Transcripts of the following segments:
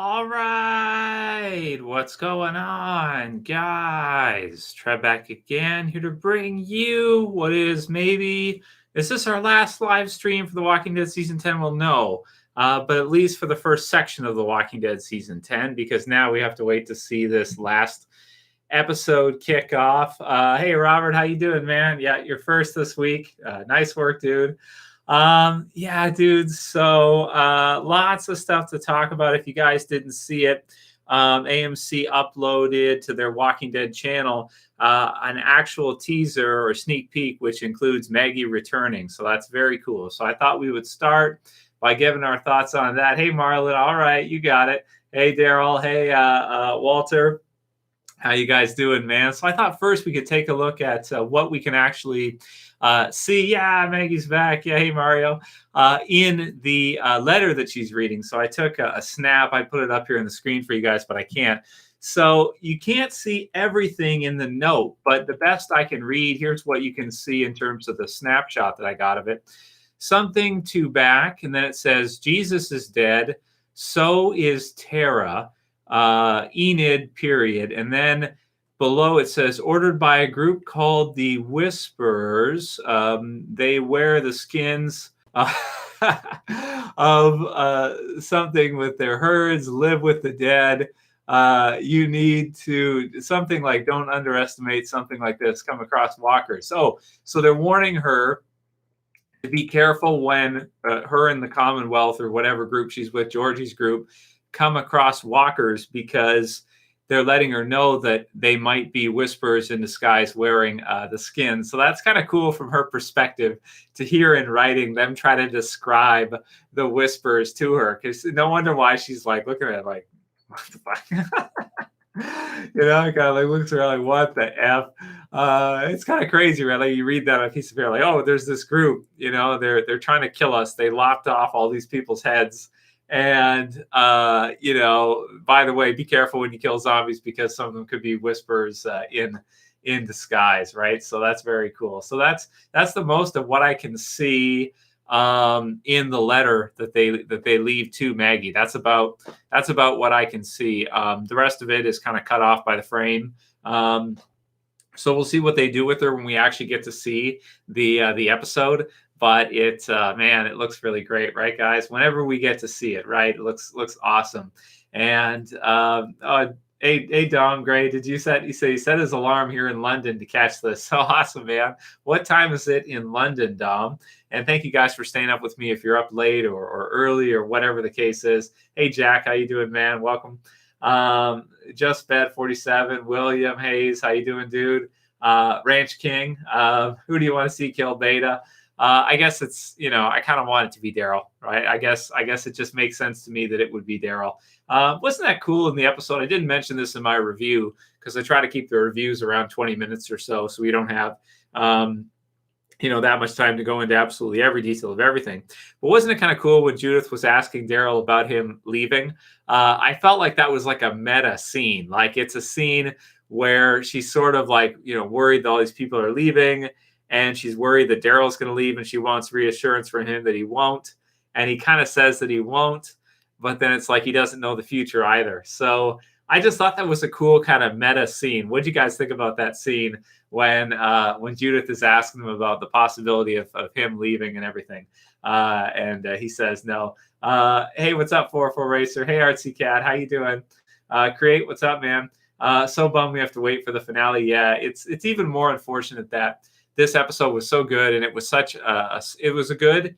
All right, what's going on, guys? Trev back again, here to bring you what is maybe is this our last live stream for The Walking Dead season 10? Well, no, but at least for the first section of The Walking Dead season 10, because now we have to wait to see this last episode kick off. Hey, Robert, how you doing, man? Yeah, you're first this week. Nice work, dude. Yeah, dude. So lots of stuff to talk about. If you guys didn't see it, AMC uploaded to their Walking Dead channel an actual teaser or sneak peek, which includes Maggie returning. So that's very cool. So I thought we would start by giving our thoughts on that. Hey, Marlon. All right, you got it. Hey, Daryl. Hey, Walter. How you guys doing, man? So I thought first we could take a look at what we can actually see. Yeah, Maggie's back. Yeah, hey, Mario. In the letter that she's reading. So I took a snap. I put it up here on the screen for you guys, but I can't. So you can't see everything in the note, but the best I can read, here's what you can see in terms of the snapshot that I got of it. Something to back, and then it says, Jesus is dead. So is Tara. Enid, period. And then below it says, ordered by a group called the Whisperers. They wear the skins of something with their herds, live with the dead. You need to, something like, don't underestimate something like this, come across walkers. So they're warning her to be careful when her and the Commonwealth or whatever group she's with, Georgie's group, come across walkers, because they're letting her know that they might be whisperers in disguise wearing the skin. So that's kind of cool from her perspective to hear in writing them try to describe the whisperers to her, because no wonder why she's like looking at it like, what the fuck? Kind of like looks around like, what the F? It's kind of crazy, right? Like you read that on a piece of paper, like, oh, there's this group, they're trying to kill us. They lopped off all these people's heads. And, by the way, be careful when you kill zombies, because some of them could be whisperers in disguise, right? So that's very cool. So that's the most of what I can see in the letter that they leave to Maggie. That's about what I can see. The rest of it is kind of cut off by the frame. So we'll see what they do with her when we actually get to see the episode. But it looks really great, right, guys? Whenever we get to see it, right, it looks awesome. And hey, Dom Gray, did you set his alarm here in London to catch this? So awesome, man. What time is it in London, Dom? And thank you guys for staying up with me if you're up late or early or whatever the case is. Hey, Jack, how you doing, man? Welcome. Just Bed 47, William Hayes, how you doing, dude? Ranch King, who do you want to see kill Beta? I guess it's, I kind of want it to be Daryl, right? I guess it just makes sense to me that it would be Daryl. Wasn't that cool in the episode? I didn't mention this in my review because I try to keep the reviews around 20 minutes or so we don't have, that much time to go into absolutely every detail of everything. But wasn't it kind of cool when Judith was asking Daryl about him leaving? I felt like that was like a meta scene. Like it's a scene where she's sort of like, worried that all these people are leaving. And she's worried that Daryl's going to leave, and she wants reassurance from him that he won't. And he kind of says that he won't, but then it's like he doesn't know the future either. So I just thought that was a cool kind of meta scene. What do you guys think about that scene when Judith is asking him about the possibility of him leaving and everything? And he says no. Hey, what's up, 44 Racer? Hey, Artsy Cat, how you doing? Create, what's up, man? So bummed we have to wait for the finale. Yeah, it's even more unfortunate that this episode was so good, and it was it was a good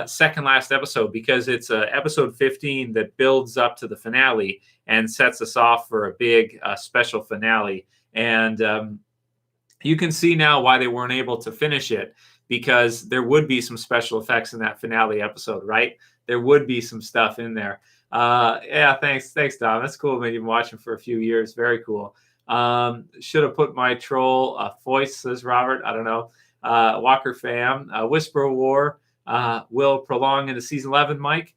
second last episode, because it's episode 15 that builds up to the finale and sets us off for a big special finale. And you can see now why they weren't able to finish it, because there would be some special effects in that finale episode, right? There would be some stuff in there. Yeah, thanks, Dom. That's cool, man. You've been watching for a few years. Very cool. Should have put my troll voice, says Robert. I don't know. Walker fam, Whisper War will prolong into season 11, Mike.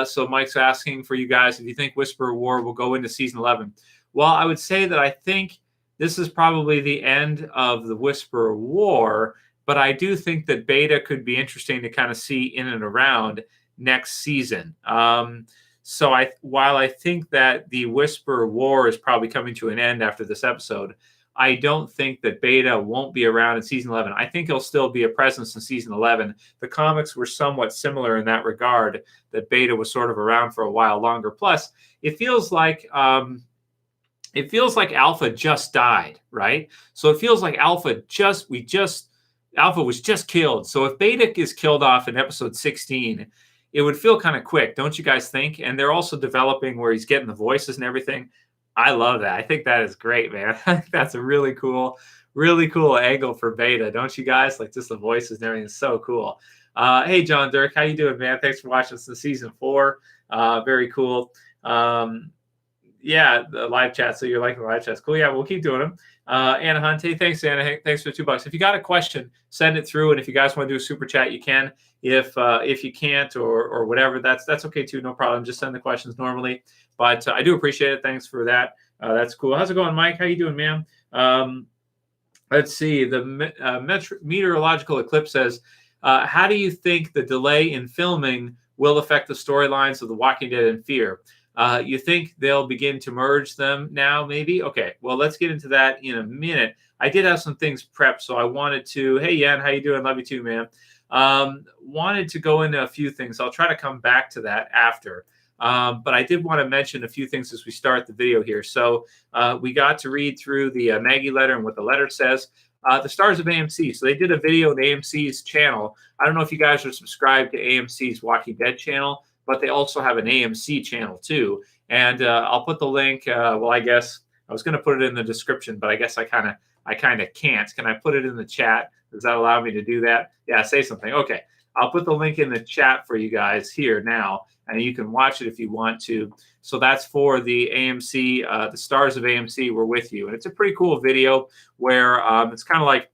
So Mike's asking for you guys if you think Whisper War will go into season 11. Well, I would say that I think this is probably the end of the Whisper War, but I do think that Beta could be interesting to kind of see in and around next season. So while I think that the Whisper War is probably coming to an end after this episode, I don't think that Beta won't be around in season 11. I think he'll still be a presence in season 11. The comics were somewhat similar in that regard, that Beta was sort of around for a while longer. Plus, it feels like Alpha just died, right? So it feels like Alpha was just killed. So if Beta is killed off in episode 16, it would feel kind of quick, don't you guys think? And they're also developing where he's getting the voices and everything. I love that. I think that is great, man. That's a really cool angle for Beta, don't you guys? Like just the voices and everything is so cool. Hey, John Dirk, how you doing, man? Thanks for watching us in season 4. Very cool. Yeah, the live chat. So you're liking the live chats. Cool. Yeah, we'll keep doing them. Anna Hunt, hey, thanks, Anna. Thanks for $2. If you got a question, send it through. And if you guys want to do a super chat, you can. If you can't or whatever, that's okay too. No problem. Just send the questions normally. But I do appreciate it. Thanks for that. That's cool. How's it going, Mike? How you doing, man? Let's see. The meteorological eclipse says, how do you think the delay in filming will affect the storylines of The Walking Dead and Fear? You think they'll begin to merge them now, maybe? Okay, well, let's get into that in a minute. I did have some things prepped, so I wanted to, hey, Yan, how you doing? Love you too, man. Wanted to go into a few things. I'll try to come back to that after. But I did want to mention a few things as we start the video here. So we got to read through the Maggie letter and what the letter says. The stars of AMC. So they did a video on AMC's channel. I don't know if you guys are subscribed to AMC's Walking Dead channel, but they also have an AMC channel too. And I'll put the link. Well, I guess I was going to put it in the description, but I guess I kind of can't. Can I put it in the chat? Does that allow me to do that? Yeah, say something. Okay. I'll put the link in the chat for you guys here now, and you can watch it if you want to. So that's for the AMC, the stars of AMC were with you. And it's a pretty cool video where it's kind of like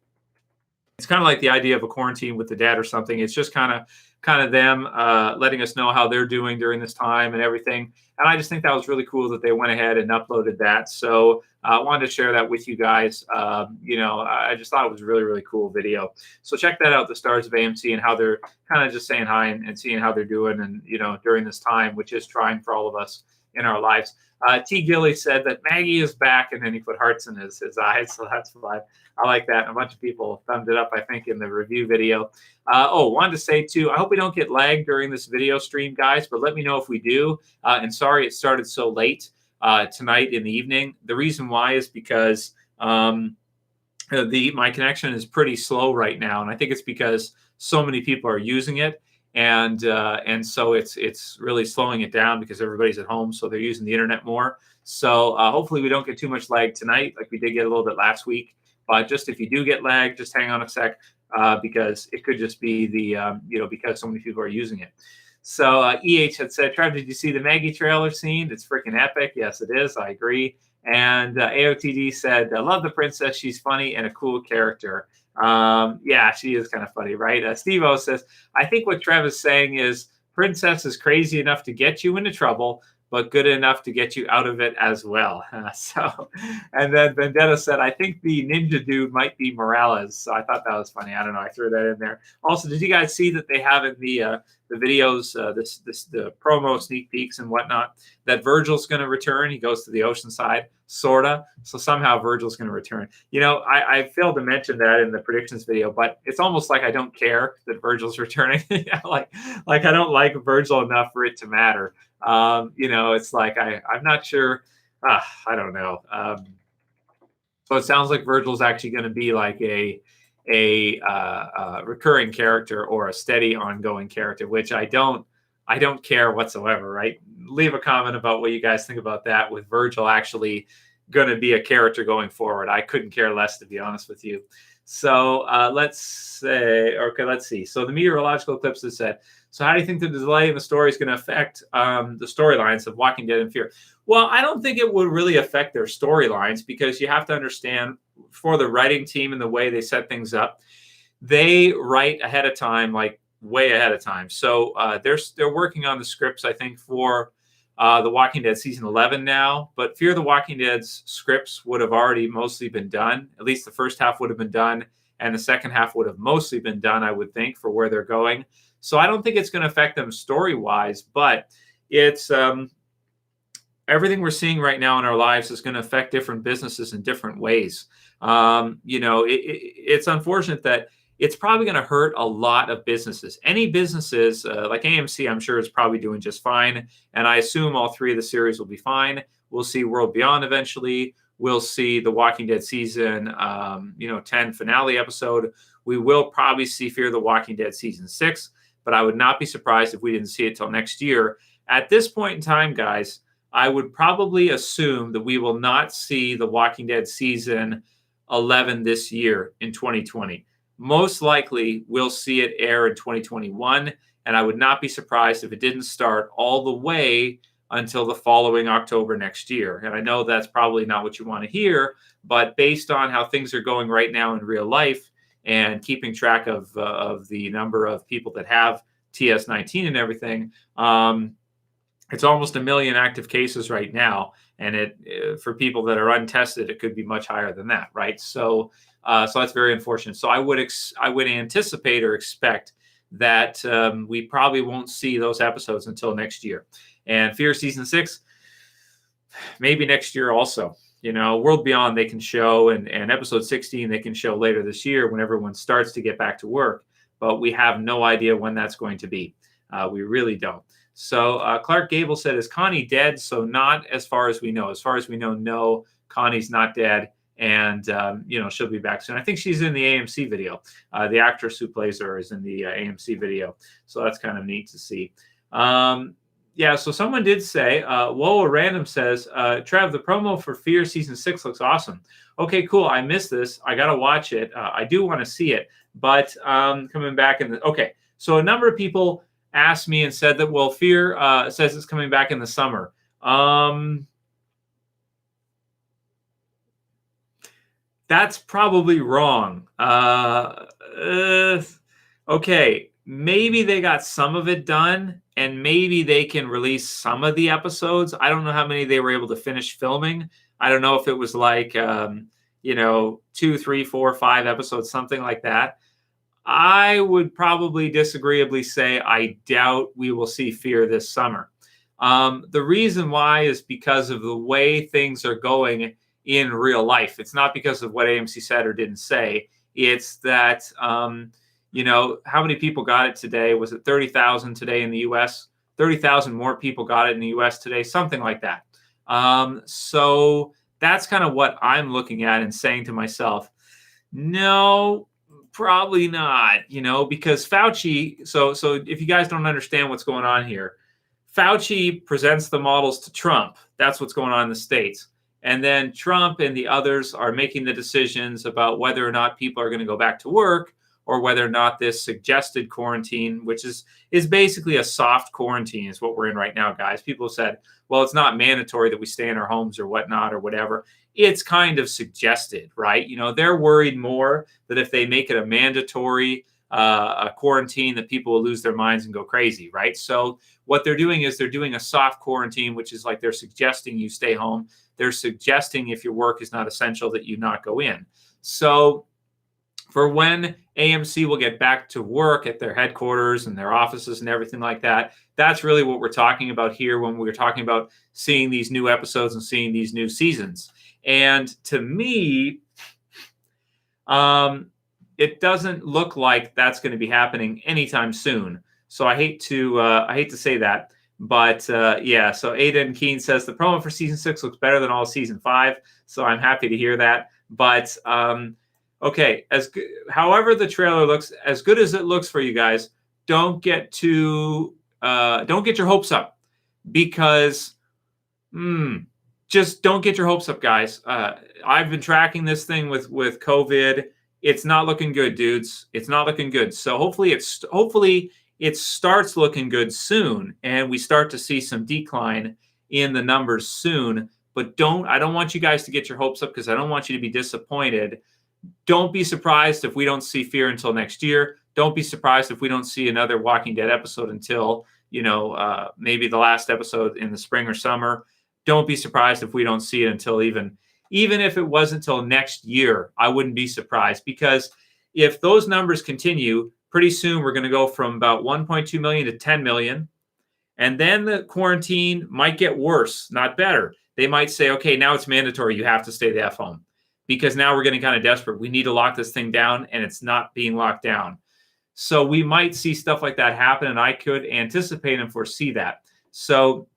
the idea of a quarantine with the dad or something. It's just kind of them letting us know how they're doing during this time and everything. And I just think that was really cool that they went ahead and uploaded that. So I wanted to share that with you guys. I just thought it was a really, really cool video. So check that out, the stars of AMC, and how they're kind of just saying hi and seeing how they're doing and, during this time, which is trying for all of us in our lives. T. Gilly said that Maggie is back, and then he put hearts in his eyes. So that's fun. I like that. And a bunch of people thumbed it up, I think, in the review video. Wanted to say, too, I hope we don't get lagged during this video stream, guys, but let me know if we do. And sorry it started so late tonight in the evening. The reason why is because my connection is pretty slow right now, and I think it's because so many people are using it. And so it's really slowing it down because everybody's at home, so they're using the internet more. So hopefully we don't get too much lag tonight, like we did get a little bit last week. But just if you do get lag, just hang on a sec because it could just be because so many people are using it. So EH had said, Trev, did you see the Maggie trailer scene? It's freaking epic. Yes, it is. I agree. And AOTD said, I love the princess. She's funny and a cool character. Yeah, she is kind of funny, right? Steve O says, I think what Trev is saying is princess is crazy enough to get you into trouble, but good enough to get you out of it as well. And then Vendetta said, I think the ninja dude might be Morales. So I thought that was funny. I don't know. I threw that in there. Also, did you guys see that they have in the videos, the promo sneak peeks and whatnot, that Virgil's going to return? He goes to the ocean side, sorta. So somehow Virgil's going to return. I failed to mention that in the predictions video, but it's almost like I don't care that Virgil's returning. like I don't like Virgil enough for it to matter. It's like I'm not sure. I don't know. So it sounds like Virgil's actually going to be like a recurring character or a steady ongoing character, which I don't care whatsoever, right? Leave a comment about what you guys think about that, with Virgil actually going to be a character going forward. I couldn't care less, to be honest with you. So let's see. So the meteorological eclipse has said, so how do you think the delay in the story is going to affect the storylines of Walking Dead and Fear? Well, I don't think it would really affect their storylines, because you have to understand, for the writing team and the way they set things up, they write ahead of time, like way ahead of time. So they're working on the scripts, I think, for The Walking Dead season 11 now, but Fear the Walking Dead's scripts would have already mostly been done. At least the first half would have been done, and the second half would have mostly been done, I would think, for where they're going. So I don't think it's going to affect them story-wise, but it's everything we're seeing right now in our lives is going to affect different businesses in different ways. It's unfortunate that it's probably going to hurt a lot of businesses. Any businesses like AMC, I'm sure is probably doing just fine, and I assume all three of the series will be fine. We'll see World Beyond eventually. We'll see the Walking Dead season, 10 finale episode. We will probably see Fear the Walking Dead season 6, but I would not be surprised if we didn't see it till next year. At this point in time, guys, I would probably assume that we will not see The Walking Dead season 11 this year in 2020. Most likely, we'll see it air in 2021, and I would not be surprised if it didn't start all the way until the following October next year. And I know that's probably not what you want to hear, but based on how things are going right now in real life and keeping track of the number of people that have TS19 and everything, it's almost 1 million active cases right now, and for people that are untested, it could be much higher than that, right? So that's very unfortunate. So I would anticipate or expect that we probably won't see those episodes until next year. And Fear season 6, maybe next year also. World Beyond they can show, and episode 16 they can show later this year when everyone starts to get back to work. But we have no idea when that's going to be. We really don't. So Clark Gable said, is Connie dead? So not as far as we know. As far as we know, no, Connie's not dead. And, she'll be back soon. I think she's in the AMC video. The actress who plays her is in the AMC video. So that's kind of neat to see. So someone did say, Whoa, Random says, Trev, the promo for Fear Season 6 looks awesome. Okay, cool. I missed this. I got to watch it. I do want to see it. But coming back okay. So a number of people asked me and said that, well, Fear says it's coming back in the summer. That's probably wrong. Okay, maybe they got some of it done, and maybe they can release some of the episodes. I don't know how many they were able to finish filming. I don't know if it was like, 2, 3, 4, 5 episodes, something like that. I would probably disagreeably say I doubt we will see Fear this summer. The reason why is because of the way things are going in real life. It's not because of what AMC said or didn't say. It's that, how many people got it today? Was it 30,000 today in the U.S.? 30,000 more people got it in the U.S. today, something like that. So that's kind of what I'm looking at and saying to myself, no, probably not, because Fauci, so if you guys don't understand what's going on here, Fauci presents the models to Trump. That's what's going on in the States. And then Trump and the others are making the decisions about whether or not people are going to go back to work, or whether or not this suggested quarantine, which is basically a soft quarantine, is what we're in right now, guys. People have said, well, it's not mandatory that we stay in our homes or whatnot or whatever. It's kind of suggested, right? They're worried more that if they make it a mandatory a quarantine, that people will lose their minds and go crazy, right? So what they're doing is they're doing a soft quarantine, which is like they're suggesting you stay home. They're suggesting if your work is not essential that you not go in. So for when AMC will get back to work at their headquarters and their offices and everything like that, that's really what we're talking about here when we're talking about seeing these new episodes and seeing these new seasons. And to me, it doesn't look like that's going to be happening anytime soon. So I hate to say that, but So Aiden Keen says the promo for season 6 looks better than all of season 5. So I'm happy to hear that. But okay, however the trailer looks, as good as it looks for you guys, don't get your hopes up, because just don't get your hopes up, guys. I've been tracking this thing with COVID. It's not looking good, dudes. It's not looking good. So hopefully it starts looking good soon, and we start to see some decline in the numbers soon. But I don't want you guys to get your hopes up, because I don't want you to be disappointed. Don't be surprised if we don't see Fear until next year. Don't be surprised if we don't see another Walking Dead episode until, maybe the last episode in the spring or summer. Don't be surprised if we don't see it until even if it wasn't until next year. I wouldn't be surprised, because if those numbers continue, pretty soon we're going to go from about 1.2 million to 10 million. And then the quarantine might get worse, not better. They might say, okay, now it's mandatory. You have to stay the F home because now we're getting kind of desperate. We need to lock this thing down, and it's not being locked down. So we might see stuff like that happen, and I could anticipate and foresee that. So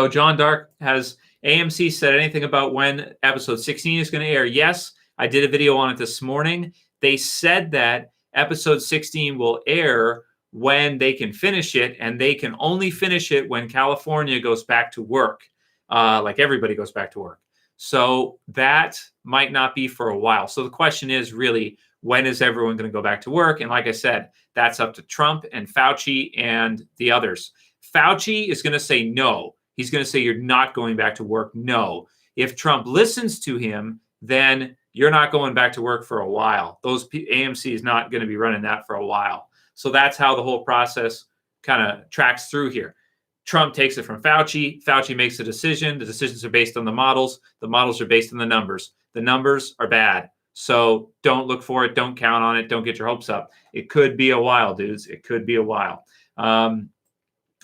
John Dark, has AMC said anything about when episode 16 is going to air? Yes, I did a video on it this morning. They said that episode 16 will air when they can finish it, and they can only finish it when California goes back to work, like everybody goes back to work. So that might not be for a while. So the question is really, when is everyone going to go back to work? And like I said, that's up to Trump and Fauci and the others. Fauci is going to say no. He's going to say you're not going back to work. No. If Trump listens to him, then you're not going back to work for a while. AMC is not going to be running that for a while. So that's how the whole process kind of tracks through here. Trump takes it from Fauci. Fauci makes a decision. The decisions are based on the models. The models are based on the numbers. The numbers are bad. So don't look for it. Don't count on it. Don't get your hopes up. It could be a while, dudes. It could be a while. And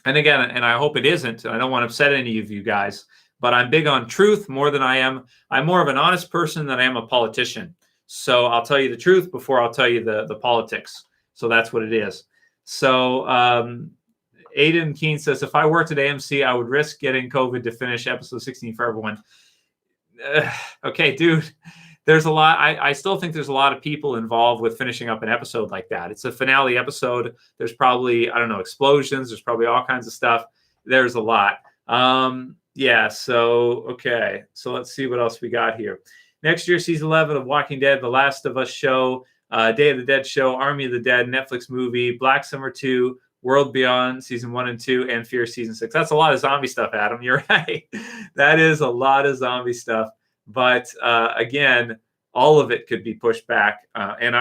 again, and I hope it isn't. I don't want to upset any of you guys, but I'm big on truth more than I'm more of an honest person than I am a politician. So I'll tell you the truth before I'll tell you the politics. So that's what it is. So Aiden Keene says, if I worked at AMC, I would risk getting COVID to finish episode 16 for everyone. Okay, dude. There's a lot. I still think there's a lot of people involved with finishing up an episode like that. It's a finale episode. There's probably, I don't know, explosions. There's probably all kinds of stuff. There's a lot. Yeah. So, okay. So let's see what else we got here. Next year, season 11 of Walking Dead, The Last of Us show, Day of the Dead show, Army of the Dead, Netflix movie, Black Summer 2, World Beyond season 1 and 2, and Fear season 6. That's a lot of zombie stuff, Adam. You're right. That is a lot of zombie stuff. But again, all of it could be pushed back. And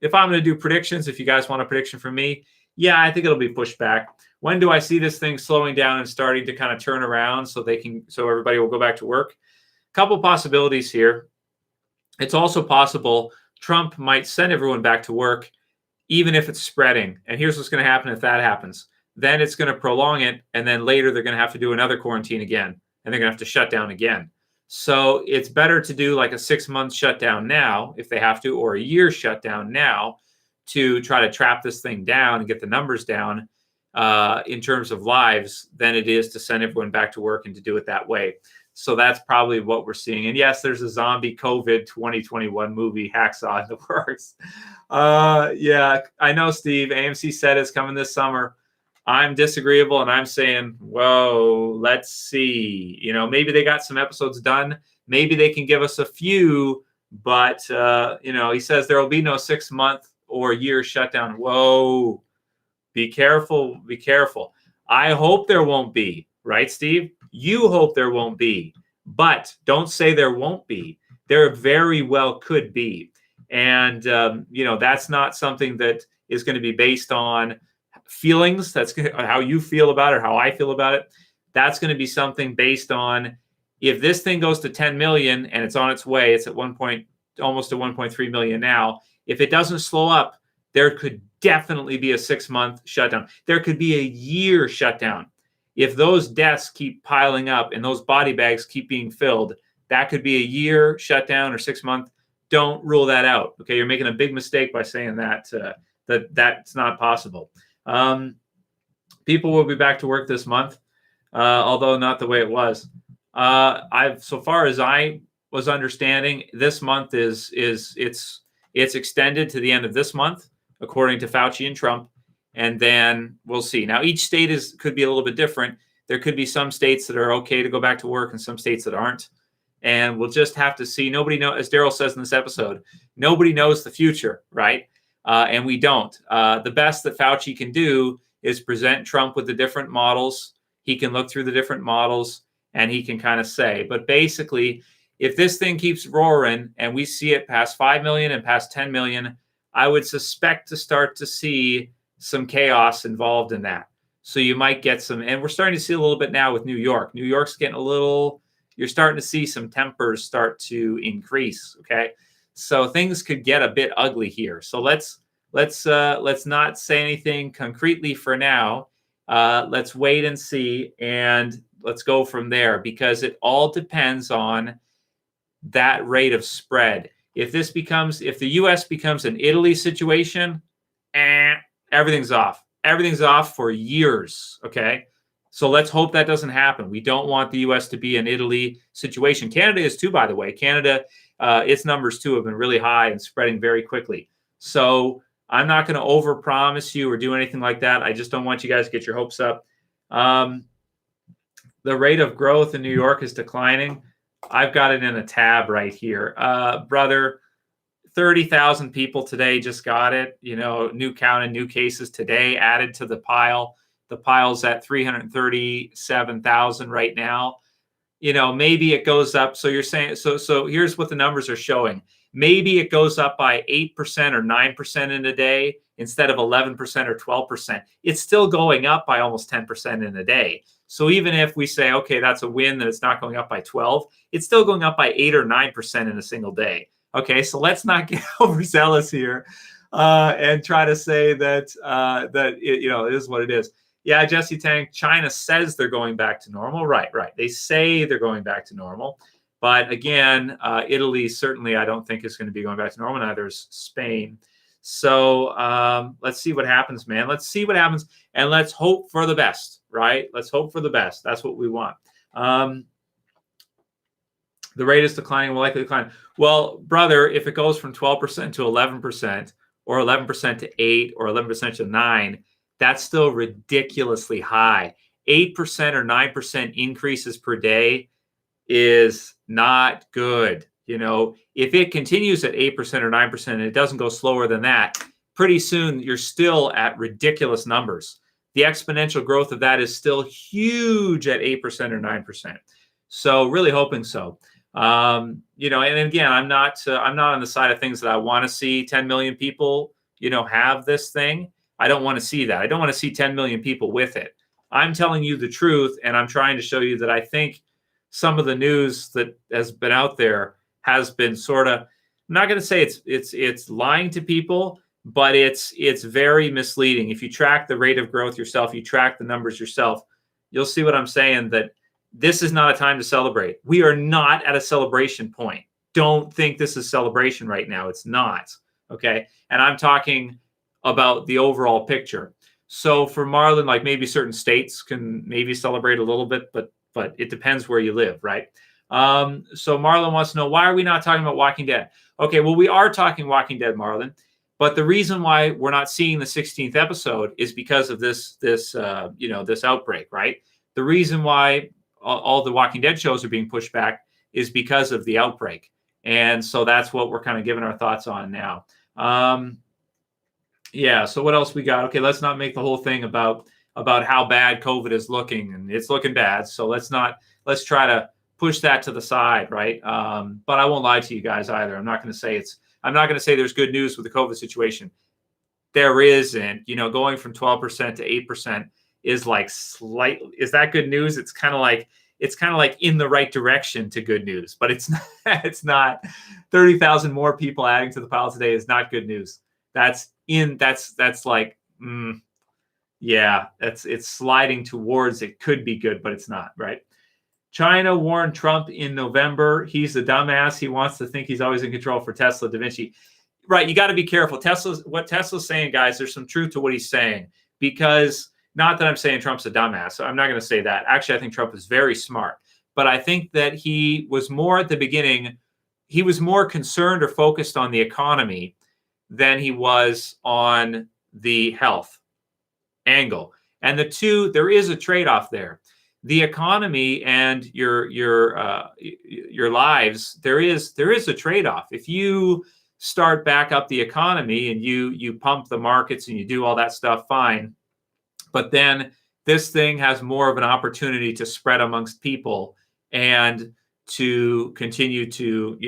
if I'm going to do predictions, if you guys want a prediction from me, yeah, I think it'll be pushed back. When do I see this thing slowing down and starting to kind of turn around so everybody will go back to work? A couple possibilities here. It's also possible Trump might send everyone back to work, even if it's spreading. And here's what's going to happen if that happens. Then it's going to prolong it. And then later they're going to have to do another quarantine again. And they're going to have to shut down again. So it's better to do like a 6-month shutdown now, if they have to, or a year shutdown now to try to trap this thing down and get the numbers down in terms of lives than it is to send everyone back to work and to do it that way. So that's probably what we're seeing. And yes, there's a zombie COVID 2021 movie, Hacksaw, in the works. Yeah, I know, Steve. AMC said it's coming this summer. I'm disagreeable, and I'm saying, whoa, let's see. Maybe they got some episodes done. Maybe they can give us a few, but, he says there will be no 6-month or year shutdown. Whoa, be careful, be careful. I hope there won't be, right, Steve? You hope there won't be, but don't say there won't be. There very well could be. And, that's not something that is going to be based on feelings. That's how you feel about it, or how I feel about it. That's going to be something based on, if this thing goes to 10 million and it's on its way, it's at almost to 1.3 million now. If it doesn't slow up, there could definitely be a 6-month shutdown. There could be a year shutdown. If those deaths keep piling up and those body bags keep being filled, that could be a year shutdown or 6-month. Don't rule that out. Okay, you're making a big mistake by saying that that's not possible. People will be back to work this month, although not the way it was. So far as I was understanding, this month it's extended to the end of this month, according to Fauci and Trump, and then we'll see. Now, each state could be a little bit different. There could be some states that are okay to go back to work and some states that aren't. And we'll just have to see. Nobody knows, as Daryl says in this episode, nobody knows the future, right? And we don't. The best that Fauci can do is present Trump with the different models. He can look through the different models and he can kind of say. But basically, if this thing keeps roaring and we see it past 5 million and past 10 million, I would suspect to start to see some chaos involved in that. So you might get some, and we're starting to see a little bit now with New York. New York's getting you're starting to see some tempers start to increase. Okay. So things could get a bit ugly here. So let's not say anything concretely for now. Let's wait and see, and let's go from there, because it all depends on that rate of spread. If the U.S. becomes an Italy situation, everything's off. Everything's off for years. Okay. So let's hope that doesn't happen. We don't want the U.S. to be an Italy situation. Canada is too, by the way. Canada, its numbers too have been really high and spreading very quickly. So I'm not going to overpromise you or do anything like that. I just don't want you guys to get your hopes up. The rate of growth in New York is declining. I've got it in a tab right here. Brother, 30,000 people today just got it. New count and new cases today added to the pile. The pile's at 337,000 right now. Maybe it goes up. So you're saying, so here's what the numbers are showing. Maybe it goes up by 8% or 9% in a day instead of 11% or 12%. It's still going up by almost 10% in a day. So even if we say, okay, that's a win, that it's not going up by 12, it's still going up by 8 or 9% in a single day. Okay, so let's not get overzealous here and try to say that it is what it is. Yeah, Jesse Tang, China says they're going back to normal. Right. They say they're going back to normal. But again, Italy certainly I don't think is going to be going back to normal. Neither is Spain. So let's see what happens, man. Let's see what happens. And let's hope for the best, right? Let's hope for the best. That's what we want. The rate is declining, will likely decline. Well, brother, if it goes from 12% to 11% or 11% to 8 or 11% to 9, that's still ridiculously high. 8% or 9% increases per day is not good. If it continues at 8% or 9% and it doesn't go slower than that, pretty soon you're still at ridiculous numbers. The exponential growth of that is still huge at 8% or 9%. So really hoping so. And again, I'm not on the side of things that I want to see 10 million people, have this thing. I don't want to see that. I don't want to see 10 million people with it. I'm telling you the truth, and I'm trying to show you that I think some of the news that has been out there has been sort of, I'm not going to say it's lying to people, but it's very misleading. If you track the rate of growth yourself, you track the numbers yourself, you'll see what I'm saying, that this is not a time to celebrate. We are not at a celebration point. Don't think this is celebration right now. It's not. Okay. And I'm talking about the overall picture. So for Marlon, like maybe certain states can maybe celebrate a little bit, but it depends where you live, right? So Marlon wants to know, why are we not talking about Walking Dead? Okay, well, we are talking Walking Dead, Marlon, but the reason why we're not seeing the 16th episode is because of this outbreak, right? The reason why all the Walking Dead shows are being pushed back is because of the outbreak. And so that's what we're kind of giving our thoughts on now. Yeah, so what else we got? Okay, let's not make the whole thing about how bad COVID is looking, and it's looking bad. So let's try to push that to the side, right? But I won't lie to you guys either. I'm not going to say there's good news with the COVID situation. There isn't. Going from 12% to 8% is like is that good news? It's kind of like in the right direction to good news, but it's not. It's not. 30,000 more people adding to the pile today is not good news. It's sliding towards, it could be good, but it's not, right? China warned Trump in November. He's a dumbass. He wants to think he's always in control for Tesla, Da Vinci. Right. You got to be careful. What Tesla's saying, guys, there's some truth to what he's saying, because not that I'm saying Trump's a dumbass. So I'm not going to say that. Actually, I think Trump is very smart, but I think that he was more at the beginning. He was more concerned or focused on the economy than he was on the health angle. And the two, there is a trade-off there. The economy and your lives, there is a trade-off. If you start back up the economy and you pump the markets and you do all that stuff, fine. But then this thing has more of an opportunity to spread amongst people and to continue to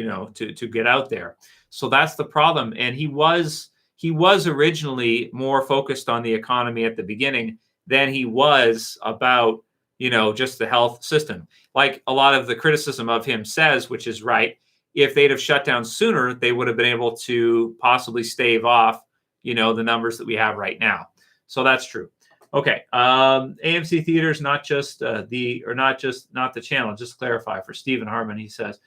get out there. So that's the problem. And he was originally more focused on the economy at the beginning than he was about, just the health system. Like a lot of the criticism of him says, which is right, if they'd have shut down sooner, they would have been able to possibly stave off, the numbers that we have right now. So that's true. Okay. AMC theaters, not the channel. Just to clarify for Stephen Harmon, he says.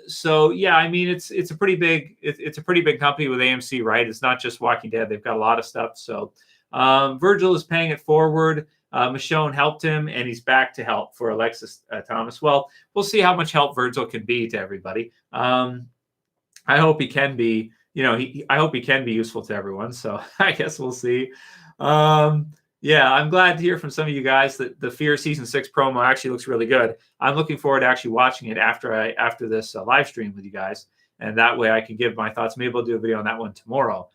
So yeah, I mean, it's a pretty big it's a pretty big company with AMC, right? It's not just Walking Dead. They've got a lot of stuff. So Virgil is paying it forward. Michonne helped him, and he's back to help for Alexis Thomas. Well, we'll see how much help Virgil can be to everybody. I hope he can be. I hope he can be useful to everyone. So I guess we'll see. Yeah, I'm glad to hear from some of you guys that the Fear Season 6 promo actually looks really good. I'm looking forward to actually watching it after this live stream with you guys, and that way I can give my thoughts. Maybe I'll do a video on that one tomorrow.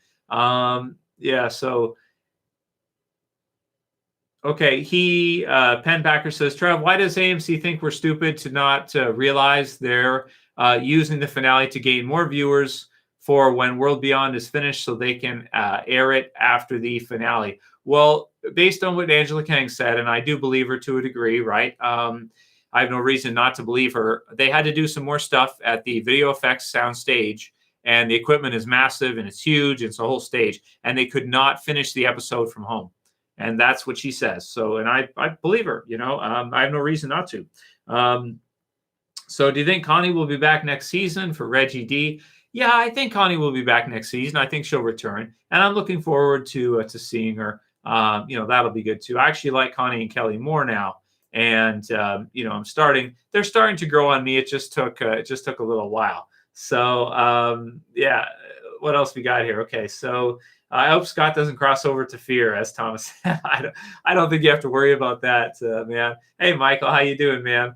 Yeah, so okay, Penn Packer says, Trev, why does AMC think we're stupid to not realize they're using the finale to gain more viewers for when World Beyond is finished so they can air it after the finale? Well, based on what Angela Kang said, and I do believe her to a degree, right? I have no reason not to believe her. They had to do some more stuff at the video effects sound stage, and the equipment is massive and it's huge. It's a whole stage, and they could not finish the episode from home. And that's what she says. So, and I believe her, I have no reason not to. So do you think Connie will be back next season for Reggie D? Yeah, I think Connie will be back next season. I think she'll return, and I'm looking forward to seeing her. That'll be good too. I actually like Connie and Kelly more now, and they're starting to grow on me. It just took a little while. So yeah, what else we got here? Okay, so I hope Scott doesn't cross over to Fear, as Thomas said. I don't think you have to worry about that, man. Hey, Michael, how you doing, man?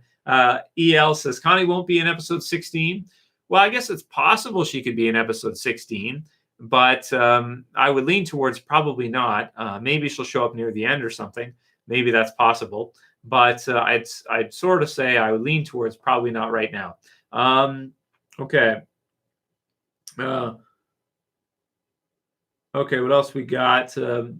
EL says Connie won't be in episode 16. Well, I guess it's possible she could be in episode 16, but I would lean towards probably not. Maybe she'll show up near the end or something. Maybe that's possible, but I'd sort of say I would lean towards probably not right now. Okay. Okay, what else we got?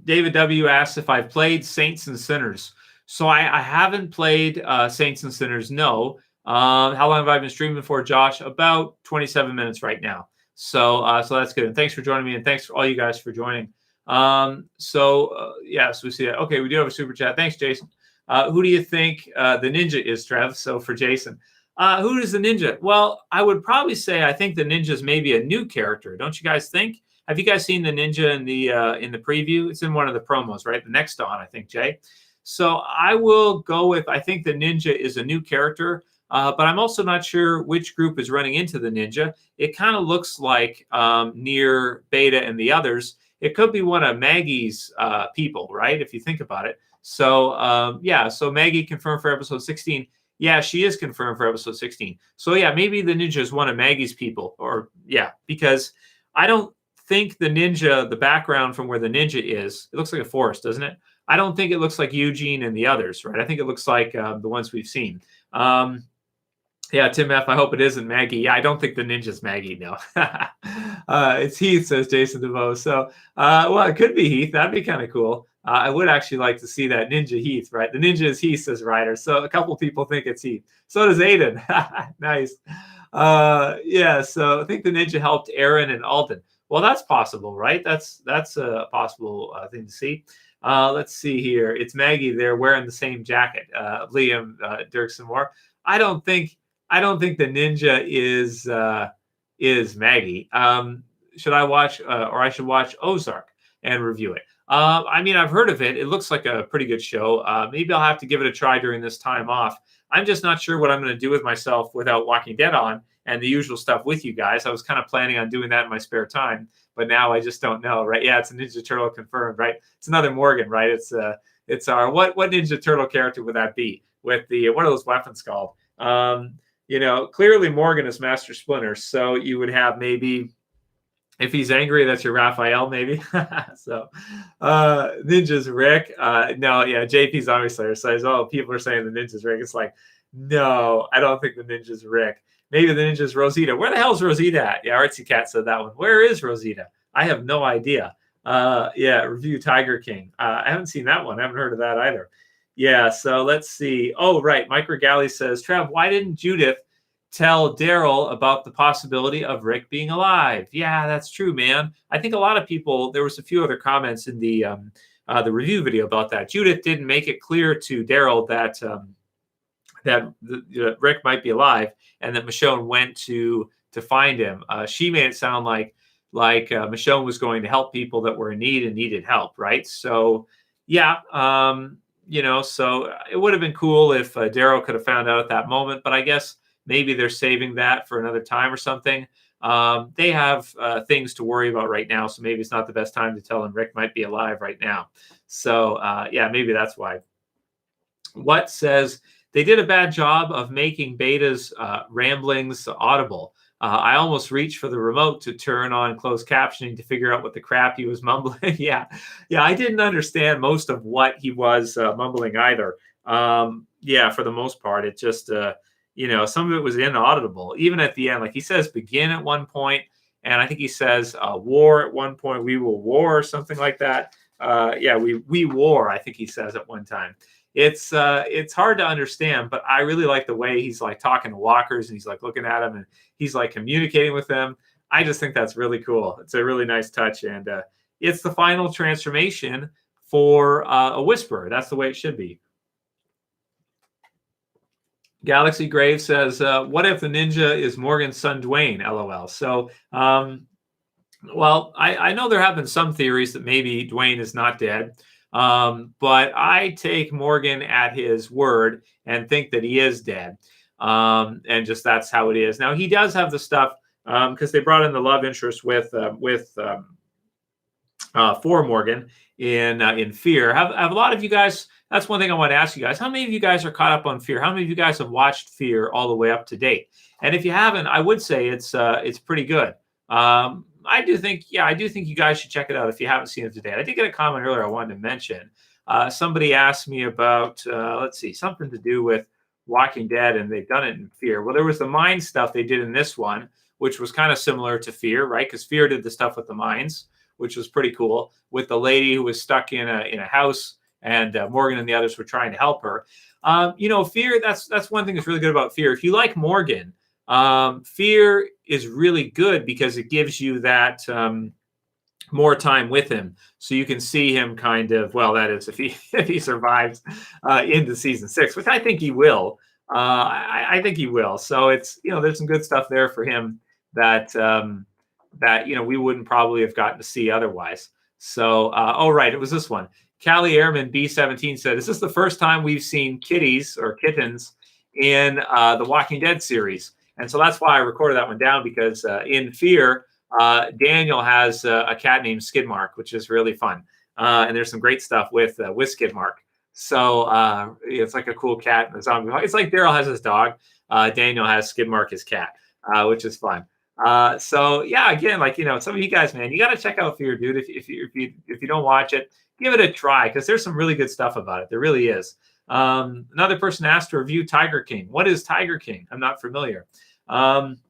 David W. asks if I've played Saints and Sinners. So I haven't played Saints and Sinners, no. How long have I been streaming for, Josh? About 27 minutes right now. So that's good. And thanks for joining me, and thanks for all you guys for joining. So we see that. Okay, we do have a super chat. Thanks, Jason. Who do you think the ninja is, Trev? So for Jason. Who is the ninja? Well, I would probably say I think the ninja is maybe a new character. Don't you guys think? Have you guys seen the ninja in the preview? It's in one of the promos, right? The next on, I think, Jay. So I will go with, I think the ninja is a new character, but I'm also not sure which group is running into the ninja. It kind of looks like near Beta and the others. It could be one of Maggie's people, right? If you think about it. So so Maggie confirmed for episode 16. Yeah, she is confirmed for episode 16. So yeah, maybe the ninja is one of Maggie's people, because I don't think the ninja, the background from where the ninja is, it looks like a forest, doesn't it? I don't think it looks like Eugene and the others, right? I think it looks like the ones we've seen. Yeah, Tim F., I hope it isn't Maggie. Yeah, I don't think the ninja's Maggie, no. It's Heath, says Jason DeVoe. So, it could be Heath. That'd be kind of cool. I would actually like to see that ninja Heath, right? The ninja is Heath, says Ryder. So a couple people think it's Heath. So does Aiden. Nice. So I think the ninja helped Aaron and Alden. Well, that's possible, right? That's a possible thing to see. Let's see here. It's Maggie there wearing the same jacket. Liam Dirksen Moore. I don't think the ninja is Maggie. Should I watch or I should watch Ozark and review it? I mean, I've heard of it. It looks like a pretty good show. Maybe I'll have to give it a try during this time off. I'm just not sure what I'm going to do with myself without Walking Dead on and the usual stuff with you guys. I was kind of planning on doing that in my spare time, but now I just don't know, right? Yeah, it's a Ninja Turtle confirmed, right? It's another Morgan, right? It's our what Ninja Turtle character would that be with the what are those weapons called? Clearly Morgan is Master Splinter, so you would have maybe. If he's angry, that's your Raphael, maybe. So, Ninja's Rick. No, yeah, JP Zombie Slayer says, people are saying the Ninja's Rick. It's like, no, I don't think the Ninja's Rick. Maybe the Ninja's Rosita. Where the hell's Rosita at? Yeah, Artsy Cat said that one. Where is Rosita? I have no idea. Review Tiger King. I haven't seen that one. I haven't heard of that either. Yeah, so let's see. Oh, right. Mike Regali says, Trev, why didn't Judith tell Daryl about the possibility of Rick being alive? Yeah, that's true, man. I think a lot of people, there was a few other comments in the the review video about that. Judith didn't make it clear to Daryl that Rick might be alive, and that Michonne went to find him. She made it sound like Michonne was going to help people that were in need and needed help, right? So yeah, so it would have been cool if Daryl could have found out at that moment, but I guess maybe they're saving that for another time or something. They have things to worry about right now, so maybe it's not the best time to tell him Rick might be alive right now. So yeah, maybe that's why. What says they did a bad job of making Beta's ramblings audible. I almost reached for the remote to turn on closed captioning to figure out what the crap he was mumbling. yeah, I didn't understand most of what he was mumbling either. Yeah, for the most part, it just some of it was inaudible. Even at the end, like he says, begin at one point, and I think he says war at one point. We will war or something like that. Yeah, we war. I think he says at one time. It's hard to understand, but I really like the way he's like talking to walkers and he's like looking at them and he's like communicating with them. I just think that's really cool. It's a really nice touch, and it's the final transformation for a whisperer. That's the way it should be. Galaxy Grave says, what if the ninja is Morgan's son Dwayne? LOL. So, well, I know there have been some theories that maybe Dwayne is not dead. But I take Morgan at his word and think that he is dead. And just that's how it is. Now, he does have the stuff because they brought in the love interest for Morgan in Fear. Have a lot of you guys, that's one thing I want to ask you guys. How many of you guys are caught up on Fear? How many of you guys have watched Fear all the way up to date? And if you haven't, I would say it's pretty good. I do think you guys should check it out if you haven't seen it today. I did get a comment earlier I wanted to mention. Somebody asked me about, something to do with Walking Dead, and they've done it in Fear. Well, there was the mine stuff they did in this one, which was kind of similar to Fear, right? Because Fear did the stuff with the mines, which was pretty cool, with the lady who was stuck in a house, and Morgan and the others were trying to help her. Fear, that's one thing that's really good about Fear. If you like Morgan, Fear is really good because it gives you that more time with him, so you can see him kind of, well, that is if he survives into season 6, which I think he will. I think he will. So it's there's some good stuff there for him that we wouldn't probably have gotten to see otherwise. So right, it was this one. Callie Airman B17 said, "Is this the first time we've seen kitties or kittens in the Walking Dead series?" And so that's why I recorded that one down, because in Fear, Daniel has a cat named Skidmark, which is really fun. And there's some great stuff with Skidmark. So it's like a cool cat in the zombie. It's like Daryl has his dog. Daniel has Skidmark, his cat, which is fun. So yeah, again, some of you guys, man, you got to check out Fear, dude. If you don't watch it, give it a try, because there's some really good stuff about it. There really is. Another person asked to review Tiger King. What is Tiger King? I'm not familiar. Lawrence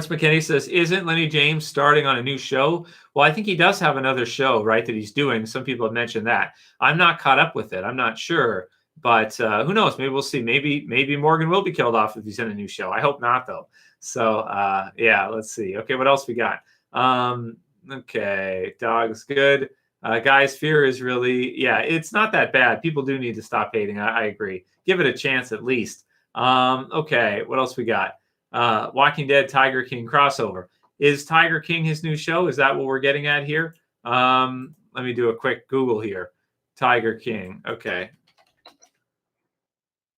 McKinney says, isn't Lenny James starting on a new show? Well, I think he does have another show, right, that he's doing. Some people have mentioned that. I'm not caught up with it. I'm not sure. But who knows? Maybe we'll see. Maybe Morgan will be killed off if he's in a new show. I hope not, though. So, yeah, let's see. Okay, what else we got? Okay, dog's good. Guys, Fear is really, it's not that bad. People do need to stop hating. I agree. Give it a chance at least. Okay, what else we got? Walking Dead, Tiger King crossover. Is Tiger King his new show? Is that what we're getting at here? Let me do a quick Google here. Tiger King. Okay.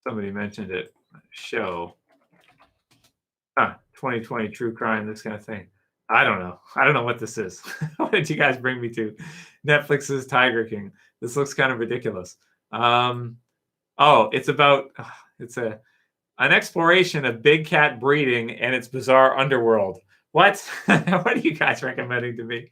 Somebody mentioned it. Show. 2020 true crime, this kind of thing. I don't know. I don't know what this is. What did you guys bring me to? Netflix's Tiger King. This looks kind of ridiculous. It's about, it's an exploration of big cat breeding and its bizarre underworld. What? What are you guys recommending to me?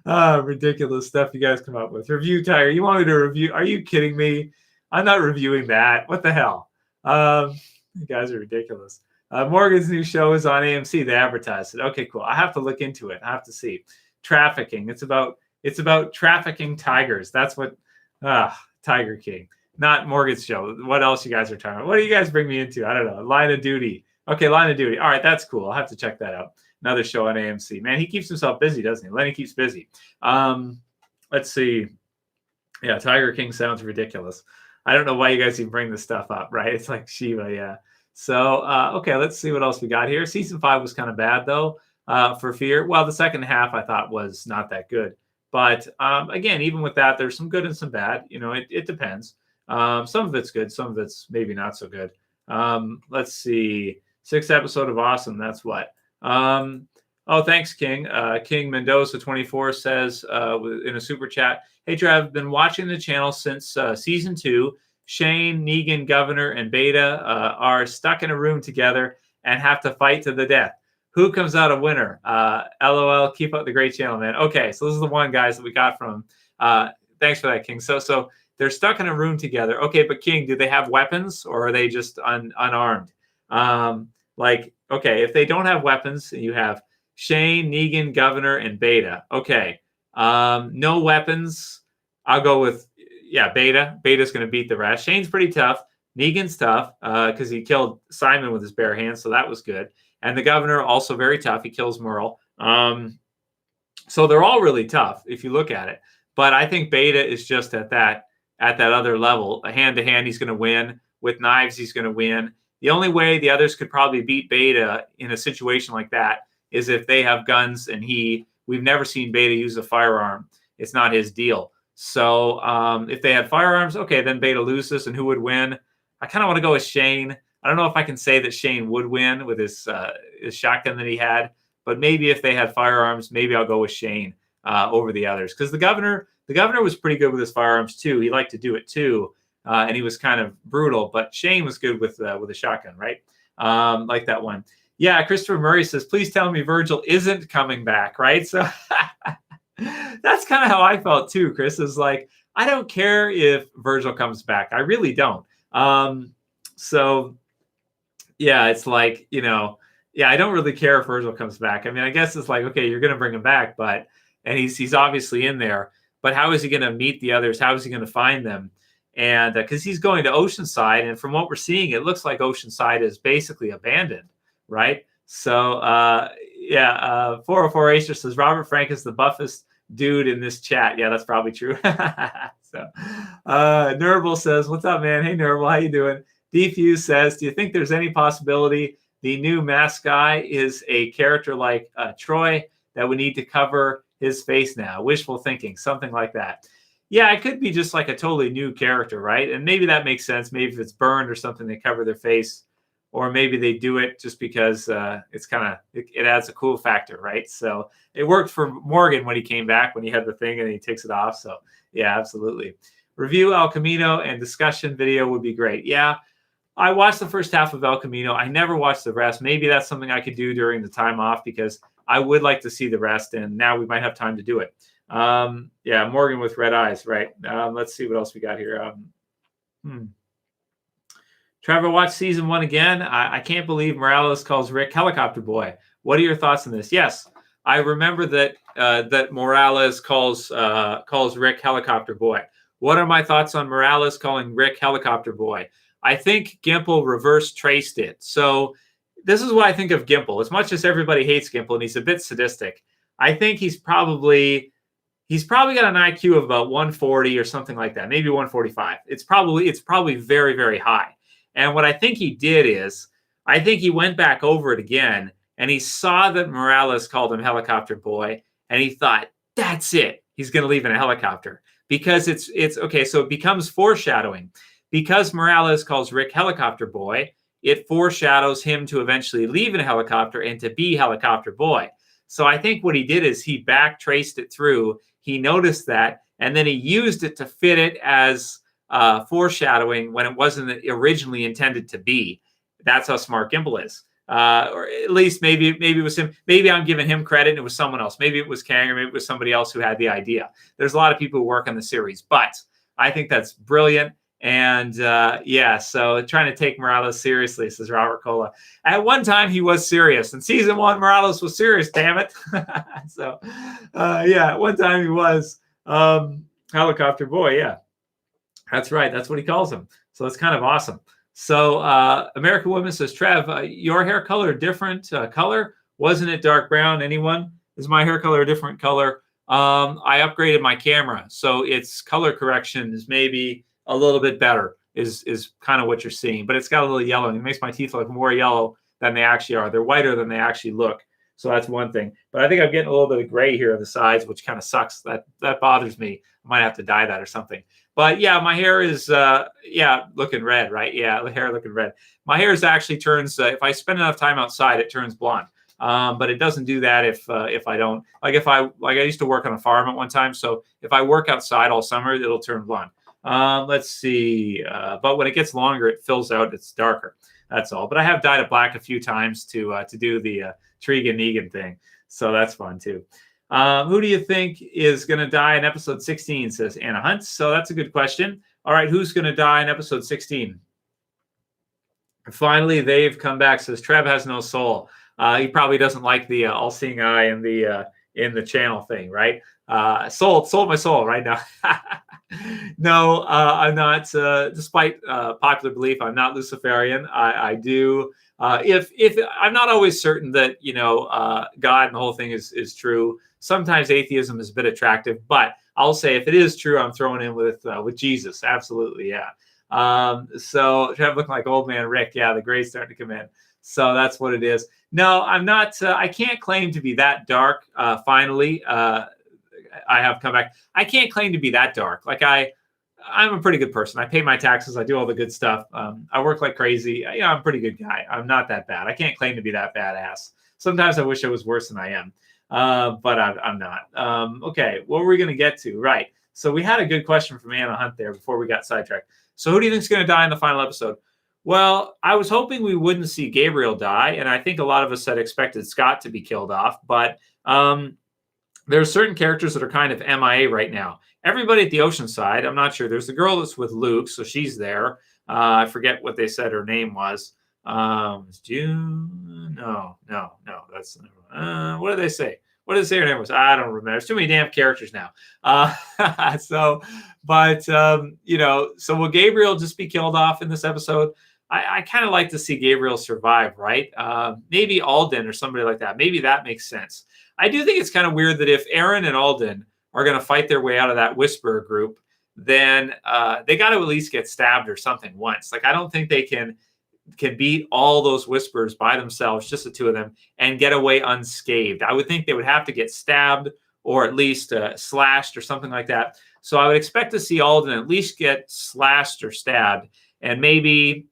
Ridiculous stuff you guys come up with. Review Tiger. You want me to review? Are you kidding me? I'm not reviewing that. What the hell? You guys are ridiculous. Morgan's new show is on AMC. They advertised it. Okay, cool. I have to look into it. I have to see. Trafficking. It's about trafficking tigers. That's what Tiger King. Not Morgan's show. What else you guys are talking about? What do you guys bring me into? I don't know. Line of Duty. Okay, Line of Duty. All right, that's cool. I'll have to check that out. Another show on AMC. Man, he keeps himself busy, doesn't he? Lenny keeps busy. let's see. Yeah, Tiger King sounds ridiculous. I don't know why you guys even bring this stuff up, right? It's like Shiva, yeah. So, okay, let's see what else we got here. Season 5 was kind of bad, though, for Fear. Well, the second half I thought was not that good. But again, even with that, there's some good and some bad. It depends. Some of it's good. Some of it's maybe not so good. Let's see. 6th episode of Awesome. That's what. Oh, thanks, King. King Mendoza 24 says in a super chat, "Hey, Trev, I've been watching the channel since season 2. Shane, Negan, Governor, and Beta are stuck in a room together and have to fight to the death. Who comes out a winner? LOL, keep up the great channel, man." Okay, so this is the one, guys, that we got from. Thanks for that, King. So they're stuck in a room together. Okay, but King, do they have weapons or are they just unarmed? Okay, if they don't have weapons, you have Shane, Negan, Governor, and Beta. Okay. No weapons. I'll go with, Beta. Beta's going to beat the rest. Shane's pretty tough. Negan's tough because he killed Simon with his bare hands, so that was good. And the Governor, also very tough. He kills Merle. So they're all really tough if you look at it. But I think Beta is just at that other level. Hand-to-hand, he's going to win. With knives, he's going to win. The only way the others could probably beat Beta in a situation like that is if they have guns and we've never seen Beta use a firearm. It's not his deal. So if they had firearms, okay, then Beta loses. And who would win? I kind of want to go with Shane. I don't know if I can say that Shane would win with his shotgun that he had, but maybe if they had firearms, maybe I'll go with Shane over the others. Because the governor was pretty good with his firearms too. He liked to do it too. And he was kind of brutal, but Shane was good with a shotgun, right? Like that one. Yeah, Christopher Murray says, "Please tell me Virgil isn't coming back," right? So that's kind of how I felt too, Chris. Is like, I don't care if Virgil comes back. I really don't. So yeah, it's like, I don't really care if Virgil comes back. I mean, I guess it's like, okay, you're going to bring him back, and he's obviously in there, but how is he going to meet the others? How is he going to find them? And because he's going to Oceanside, and from what we're seeing, it looks like Oceanside is basically abandoned, right? So, 404 Acer says, "Robert Frank is the buffest dude in this chat." Yeah, that's probably true. So, Nerval says, "What's up, man? Hey, Nerval, how you doing?" Defuse says, "Do you think there's any possibility the new mask guy is a character like Troy that we need to cover his face now?" Wishful thinking, something like that. Yeah, it could be just like a totally new character, right? And maybe that makes sense. Maybe if it's burned or something, they cover their face. Or maybe they do it just because it's kind of, it adds a cool factor, right? So it worked for Morgan when he came back, when he had the thing and he takes it off. So yeah, absolutely. Review El Camino and discussion video would be great. Yeah, I watched the first half of El Camino. I never watched the rest. Maybe that's something I could do during the time off because I would like to see the rest. And now we might have time to do it. Morgan with red eyes, right? Let's see what else we got here. Trevor watched season 1 again. I can't believe Morales calls Rick Helicopter Boy. What are your thoughts on this? Yes, I remember that Morales calls Rick Helicopter Boy. What are my thoughts on Morales calling Rick Helicopter Boy? I think Gimple reverse traced it. So this is what I think of Gimple. As much as everybody hates Gimple and he's a bit sadistic, I think he's probably got an IQ of about 140 or something like that, maybe 145. It's probably very, very high. And what I think he did is, I think he went back over it again and he saw that Morales called him Helicopter Boy, and he thought, that's it. He's going to leave in a helicopter because it's okay. So it becomes foreshadowing. Because Morales calls Rick Helicopter Boy, it foreshadows him to eventually leave in a helicopter and to be Helicopter Boy. So I think what he did is he back traced it through. He noticed that, and then he used it to fit it as foreshadowing when it wasn't originally intended to be. That's how smart Gimple is. Or at least maybe it was him. Maybe I'm giving him credit and it was someone else. Maybe it was Kang, or maybe it was somebody else who had the idea. There's a lot of people who work on the series, but I think that's brilliant. And so trying to take Morales seriously, says Robert Cola. At one time he was serious. In season 1, Morales was serious, damn it. So at one time he was Helicopter Boy. Yeah, that's right. That's what he calls him. So that's kind of awesome. So American Woman says, Trev, your hair color, different color. Wasn't it dark brown? Anyone? Is my hair color a different color? I upgraded my camera, so its color correction is maybe a little bit better. Is kind of what you're seeing, but it's got a little yellow. It makes my teeth look more yellow than they actually are. They're whiter than they actually look. So that's one thing. But I think I'm getting a little bit of gray here on the sides, which kind of sucks. That bothers me. I might have to dye that or something. But yeah, my hair is looking red, right? Yeah, the hair looking red. My hair is actually turns if I spend enough time outside, it turns blonde. But it doesn't do that if I don't I used to work on a farm at one time. So if I work outside all summer, it'll turn blonde. Let's see. But when it gets longer, it fills out. It's darker. That's all. But I have dyed it black a few times to do the Tregan Negan thing. So that's fun too. Who do you think is going to die in episode 16, says Anna Hunt. So that's a good question. All right, who's going to die in episode 16? And finally, they've come back, says Trev has no soul. He probably doesn't like the all-seeing eye in the channel thing, right? Sold my soul right now. No, I'm not. Despite popular belief, I'm not Luciferian. I do. If I'm not always certain that God and the whole thing is true. Sometimes atheism is a bit attractive, but I'll say if it is true, I'm throwing in with Jesus. Absolutely, yeah. So Trev looking like old man Rick. Yeah, the gray's starting to come in. So that's what it is. No, I'm not. I can't claim to be that dark. Finally, I have come back. I can't claim to be that dark. Like I'm a pretty good person. I pay my taxes. I do all the good stuff. I work like crazy. I'm a pretty good guy. I'm not that bad. I can't claim to be that badass. Sometimes I wish I was worse than I am, but I'm not. Okay, what were we going to get to? Right. So we had a good question from Anna Hunt there before we got sidetracked. So who do you think is going to die in the final episode? Well, I was hoping we wouldn't see Gabriel die, and I think a lot of us had expected Scott to be killed off, but there are certain characters that are kind of MIA right now. Everybody at the Oceanside, I'm not sure. There's the girl that's with Luke, so she's there. I forget what they said her name was. June? No. That's what did they say? What did they say her name was? I don't remember. There's too many damn characters now. So will Gabriel just be killed off in this episode? I kind of like to see Gabriel survive, right? Maybe Alden or somebody like that. Maybe that makes sense. I do think it's kind of weird that if Aaron and Alden are going to fight their way out of that Whisperer group, then they got to at least get stabbed or something once. Like, I don't think they can beat all those Whisperers by themselves, just the two of them, and get away unscathed. I would think they would have to get stabbed or at least slashed or something like that. So I would expect to see Alden at least get slashed or stabbed, and maybe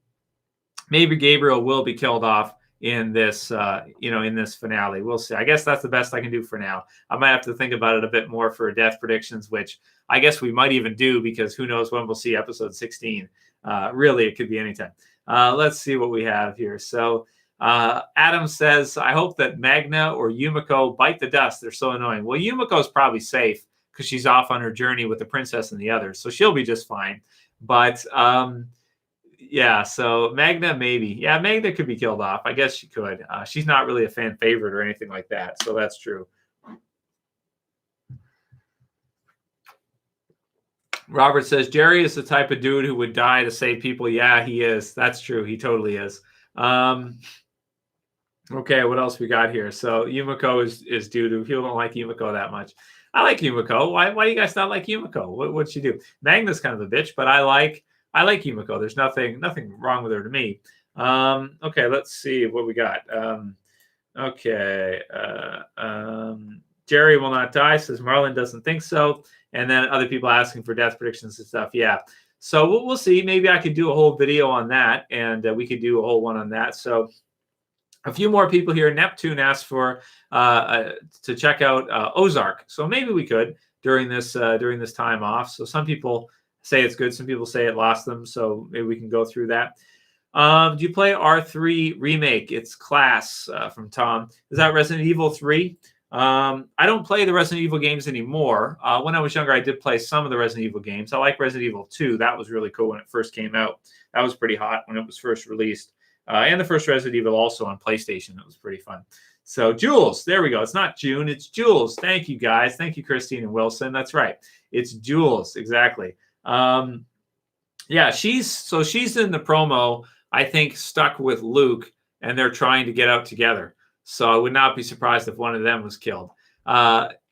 Gabriel will be killed off in this in this finale. We'll see. I guess that's the best I can do for now. I might have to think about it a bit more for death predictions, which I guess we might even do, because who knows when we'll see episode 16. Really, it could be anytime. Let's see what we have here. So Adam says, I hope that Magna or Yumiko bite the dust. They're so annoying. Well, Yumiko's probably safe because she's off on her journey with the princess and the others, so she'll be just fine. But yeah, so Magna, maybe. Yeah, Magna could be killed off. I guess she could. She's not really a fan favorite or anything like that, so that's true. Robert says, Jerry is the type of dude who would die to save people. Yeah, he is. That's true. He totally is. Okay, what else we got here? So Yumiko is due to, people don't like Yumiko that much. I like Yumiko. Why do you guys not like Yumiko? What'd she do? Magna's kind of a bitch, but I like Yumiko. There's nothing wrong with her to me. Okay, let's see what we got. Jerry will not die, says Marlon doesn't think so. And then other people asking for death predictions and stuff. Yeah. So we'll see. Maybe I could do a whole video on that, and we could do a whole one on that. So a few more people here. Neptune asked for to check out Ozark. So maybe we could during this time off. So some people say it's good. Some people say it lost them. So maybe we can go through that. Do you play R3 Remake? It's Class from Tom. Is that Resident Evil 3? I don't play the Resident Evil games anymore. When I was younger, I did play some of the Resident Evil games. I like Resident Evil 2. That was really cool when it first came out. That was pretty hot when it was first released. And the first Resident Evil also on PlayStation. It was pretty fun. So Jules, there we go. It's not June, it's Jules. Thank you, guys. Thank you, Christine and Wilson. That's right. It's Jules, exactly. Yeah, she's in the promo, I think, stuck with Luke, and they're trying to get out together. So I would not be surprised if one of them was killed.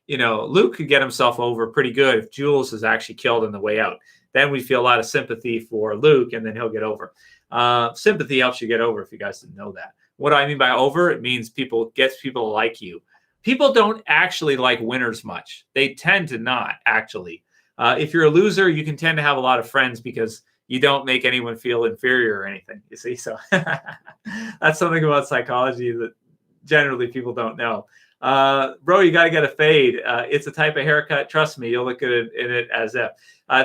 Luke could get himself over pretty good if Jules is actually killed on the way out. Then we feel a lot of sympathy for Luke, and then he'll get over. Sympathy helps you get over, if you guys didn't know that. What do I mean by over? It means gets people to like you. People don't actually like winners much. They tend to not, actually. If you're a loser, you can tend to have a lot of friends because you don't make anyone feel inferior or anything, you see? So that's something about psychology that generally people don't know. Bro, you got to get a fade. It's a type of haircut. Trust me, you'll look good in it as if.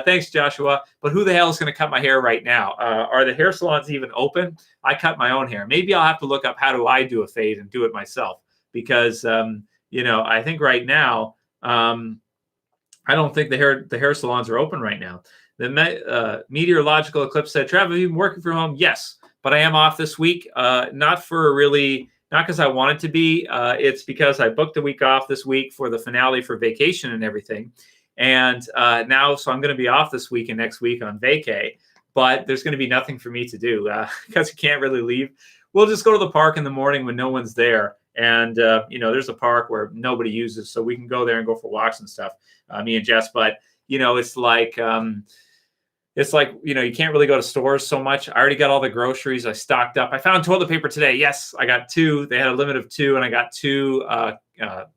Thanks, Joshua. But who the hell is going to cut my hair right now? Are the hair salons even open? I cut my own hair. Maybe I'll have to look up how do I do a fade and do it myself because, I think right now, I don't think the hair salons are open right now. The meteorological eclipse said, Trev, have you been working from home? Yes, but I am off this week. Not because I wanted to be. It's because I booked a week off this week for the finale for vacation and everything. And now, so I'm going to be off this week and next week on vacay, but there's going to be nothing for me to do because you can't really leave. We'll just go to the park in the morning when no one's there. And, there's a park where nobody uses, so we can go there and go for walks and stuff, me and Jess. But, it's like, you can't really go to stores so much. I already got all the groceries. I stocked up. I found toilet paper today. Yes, I got 2. They had a limit of 2, and I got 2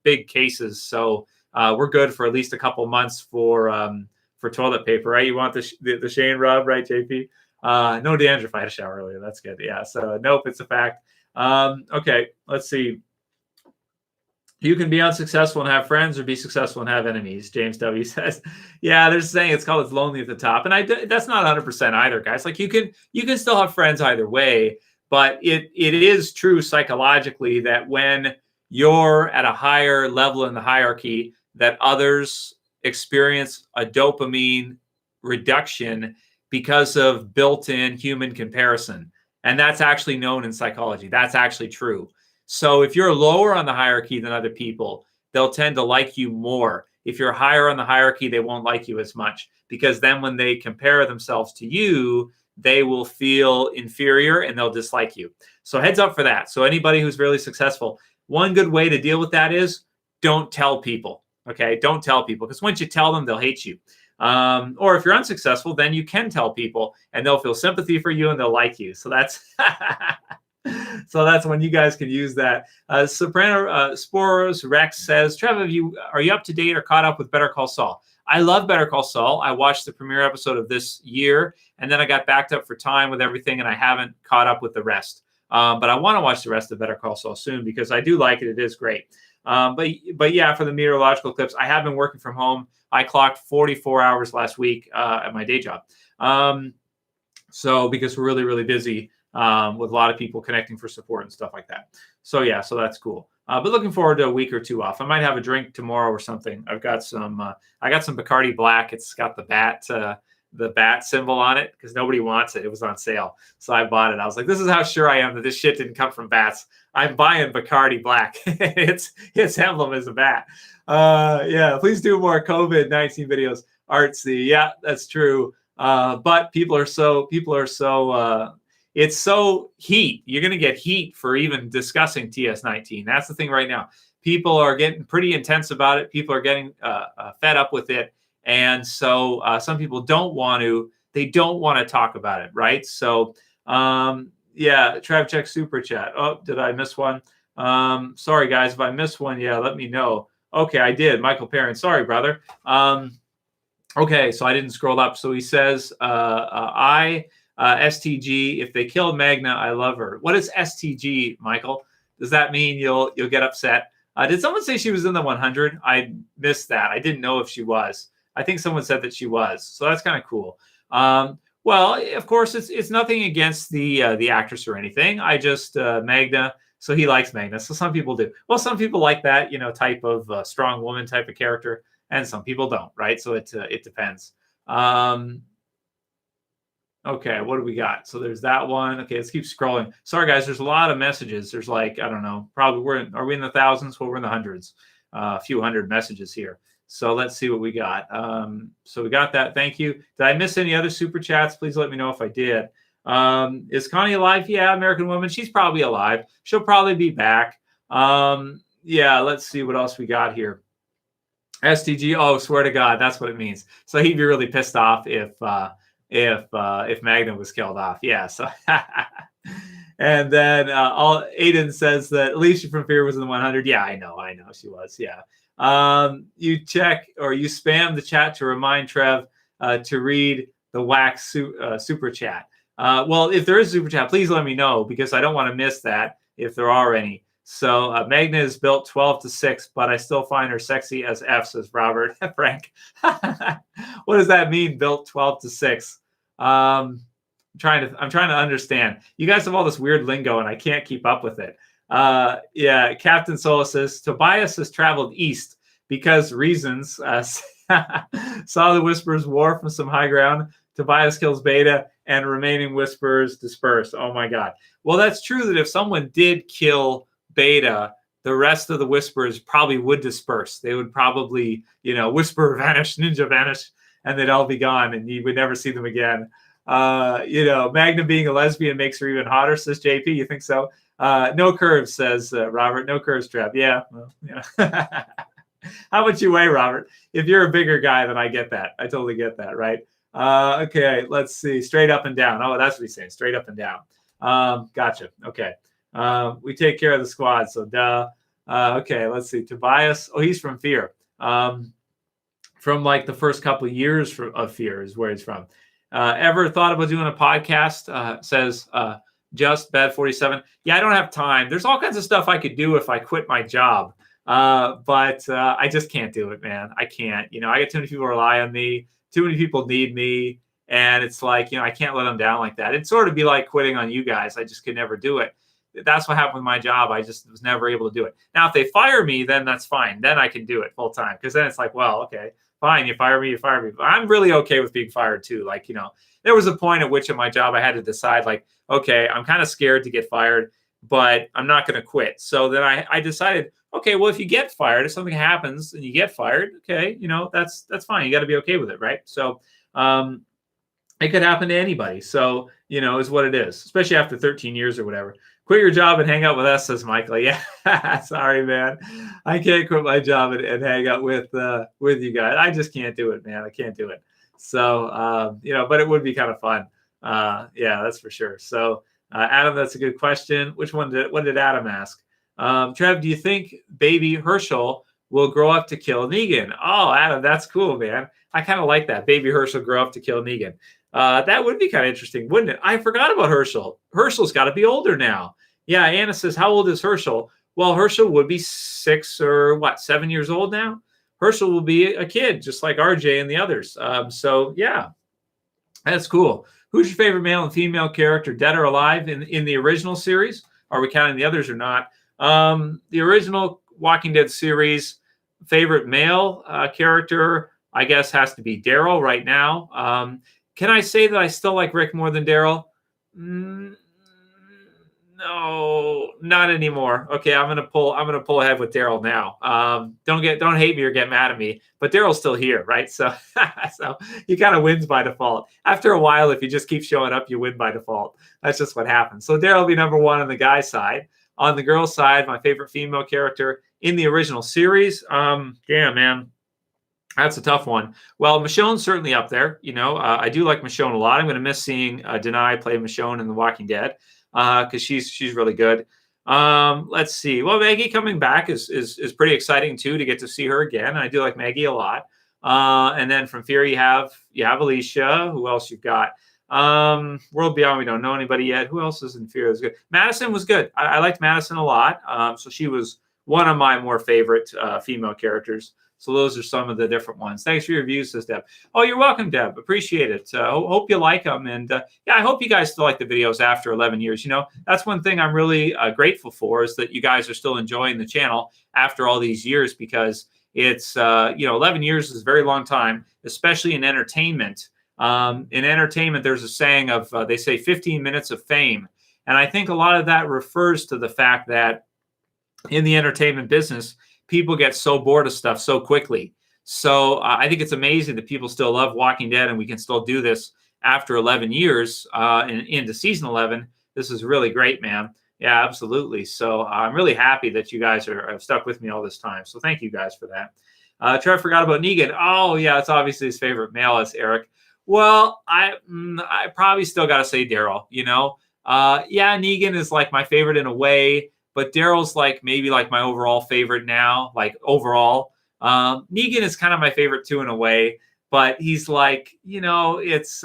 big cases. So we're good for at least a couple months for toilet paper, right? You want the Shane rub, right, JP? No dandruff. I had a shower earlier. That's good. Yeah. So nope, it's a fact. Okay, let's see. You can be unsuccessful and have friends or be successful and have enemies, James W. says. Yeah, they're saying it's lonely at the top. And that's not 100% either, guys. Like you can still have friends either way, but it is true psychologically that when you're at a higher level in the hierarchy, that others experience a dopamine reduction because of built-in human comparison. And that's actually known in psychology. That's actually true. So if you're lower on the hierarchy than other people, they'll tend to like you more. If you're higher on the hierarchy, they won't like you as much because then when they compare themselves to you, they will feel inferior and they'll dislike you. So heads up for that. So anybody who's really successful, one good way to deal with that is don't tell people. Okay, don't tell people because once you tell them, they'll hate you. Or if you're unsuccessful, then you can tell people and they'll feel sympathy for you and they'll like you. So that's so that's when you guys can use that. Soprano Sporos Rex says, Trev, are you up to date or caught up with Better Call Saul? I love Better Call Saul. I watched the premiere episode of this year, and then I got backed up for time with everything, and I haven't caught up with the rest. But I want to watch the rest of Better Call Saul soon because I do like it. It is great. But yeah, for the meteorological clips, I have been working from home. I clocked 44 hours last week at my day job. So because we're really, really busy with a lot of people connecting for support and stuff like that. So yeah, so that's cool. But looking forward to a week or two off. I might have a drink tomorrow or something. I've got some. I got some Bacardi Black. It's got the bat symbol on it because nobody wants it. It was on sale, so I bought it. I was like, this is how sure I am that this shit didn't come from bats. I'm buying Bacardi Black. its emblem is a bat. Yeah, please do more COVID-19 videos. Artsy, yeah, that's true. But people are so. It's so heat. You're going to get heat for even discussing TS19. That's the thing right now. People are getting pretty intense about it. People are getting fed up with it. And so some people don't want to talk about it, right? So, yeah, Trev, check Super Chat. Oh, did I miss one? Sorry, guys. If I missed one, yeah, let me know. Okay, I did. Michael Perrin. Sorry, brother. Okay, so I didn't scroll up. So he says, STG, if they kill Magna, I love her. What is STG, Michael? Does that mean you'll get upset? Did someone say she was in the 100? I missed that. I didn't know if she was. I think someone said that she was. So that's kind of cool. Well, of course, it's nothing against the actress or anything. I just Magna. So he likes Magna. So some people do. Well, some people like that, type of strong woman type of character, and some people don't, right? So it depends. Okay, what do we got? So there's that one. Okay, let's keep scrolling. Sorry, guys, there's a lot of messages. There's like, I don't know, probably are we in the thousands? Well, we're in the hundreds. A few hundred messages here. So let's see what we got. So we got that. Thank you. Did I miss any other super chats? Please let me know if I did. Is Connie alive? Yeah, American Woman. She's probably alive. She'll probably be back. Yeah, let's see what else we got here. STG. Oh, swear to God, that's what it means. So he'd be really pissed off if Magna was killed off. Yeah. So and then Aiden says that Alicia from Fear was in the 100. Yeah, I know she was. Yeah. You check or you spam the chat to remind Trev to read the wax super chat. Well, if there is a super chat, please let me know because I don't want to miss that if there are any. So Magna is built 12-6, but I still find her sexy as F, says Robert. Frank. What does that mean, built 12-6? I'm trying to understand. You guys have all this weird lingo and I can't keep up with it. Yeah, Captain Sola says Tobias has traveled east because reasons. Saw the Whisperers war from some high ground. Tobias kills Beta and remaining Whisperers disperse. Oh my God. Well, that's true that if someone did kill Beta, the rest of the Whisperers probably would disperse. They would probably, Whisperer vanish, Ninja vanish, and they'd all be gone and you would never see them again. Magna being a lesbian makes her even hotter, says JP. You think so? No curves, says Robert. No curves, Trev. Yeah. Well, yeah. How much you weigh, Robert? If you're a bigger guy, then I get that. I totally get that, right? Okay, let's see. Straight up and down. Oh, that's what he's saying. Straight up and down. Gotcha. Okay. We take care of the squad, so duh. Okay, let's see. Tobias. Oh, he's from Fear. From like the first couple of years of Fear is where he's from. Ever thought about doing a podcast? Says Just Bad 47. Yeah, I don't have time. There's all kinds of stuff I could do if I quit my job. But I just can't do it, man. I can't. I get too many people rely on me. Too many people need me. And it's like, I can't let them down like that. It'd sort of be like quitting on you guys. I just could never do it. That's what happened with my job. I just was never able to do it. Now, if they fire me, then that's fine. Then I can do it full time. Because then it's like, well, okay, fine. You fire me. But I'm really okay with being fired too. Like, there was a point at which at my job I had to decide like, okay, I'm kind of scared to get fired, but I'm not going to quit. So then I decided, okay, well, if you get fired, if something happens and you get fired, okay, that's fine. You got to be okay with it, right? So it could happen to anybody. So, is what it is, especially after 13 years or whatever. Quit your job and hang out with us, says Michael. Yeah, sorry, man. I can't quit my job and hang out with you guys. I just can't do it, man. I can't do it. So, but it would be kind of fun. Yeah, that's for sure. So, Adam, that's a good question. What did Adam ask? Trev, do you think baby Herschel will grow up to kill Negan? Oh, Adam, that's cool, man. I kind of like that. Baby Herschel grow up to kill Negan. That would be kind of interesting, wouldn't it? I forgot about Herschel. Herschel's got to be older now. Yeah, Anna says, how old is Herschel? Well, Herschel would be 6 or 7 years old now. Herschel will be a kid, just like RJ and the others. So, yeah, that's cool. Who's your favorite male and female character, dead or alive, in the original series? Are we counting the others or not? The original Walking Dead series, favorite male character, I guess, has to be Daryl right now. Can I say that I still like Rick more than Daryl? No, not anymore. Okay, I'm gonna pull ahead with Daryl now. Don't hate me or get mad at me, but Daryl's still here, right? So so he kind of wins by default. After a while, if you just keep showing up, you win by default. That's just what happens. So Daryl will be number 1 on the guy side. On the girl side, my favorite female character in the original series. Yeah, man. That's a tough one. Well, Michonne's certainly up there. I do like Michonne a lot. I'm going to miss seeing Denai play Michonne in The Walking Dead because she's really good. Let's see. Well, Maggie coming back is pretty exciting too, to get to see her again. I do like Maggie a lot. And then from Fear you have Alicia. Who else you've got? World Beyond, we don't know anybody yet. Who else is in Fear? Is good. Madison was good. I liked Madison a lot. So she was one of my more favorite female characters. So those are some of the different ones. Thanks for your views, says Deb. Oh, you're welcome, Deb. Appreciate it. Hope you like them. And yeah, I hope you guys still like the videos after 11 years. That's one thing I'm really grateful for, is that you guys are still enjoying the channel after all these years, because it's, 11 years is a very long time, especially in entertainment. In entertainment, there's a saying of, they say 15 minutes of fame. And I think a lot of that refers to the fact that in the entertainment business, people get so bored of stuff so quickly. So I think it's amazing that people still love Walking Dead, and we can still do this after 11 years into season 11. This is really great, man. Yeah, absolutely. So I'm really happy that you guys have stuck with me all this time. So thank you guys for that. Trev forgot about Negan. Oh, yeah, it's obviously his favorite male, as Eric. Well, I probably still got to say Daryl, Yeah, Negan is like my favorite in a way, but Daryl's like maybe like my overall favorite now, like overall. Negan is kind of my favorite too in a way, but he's like, it's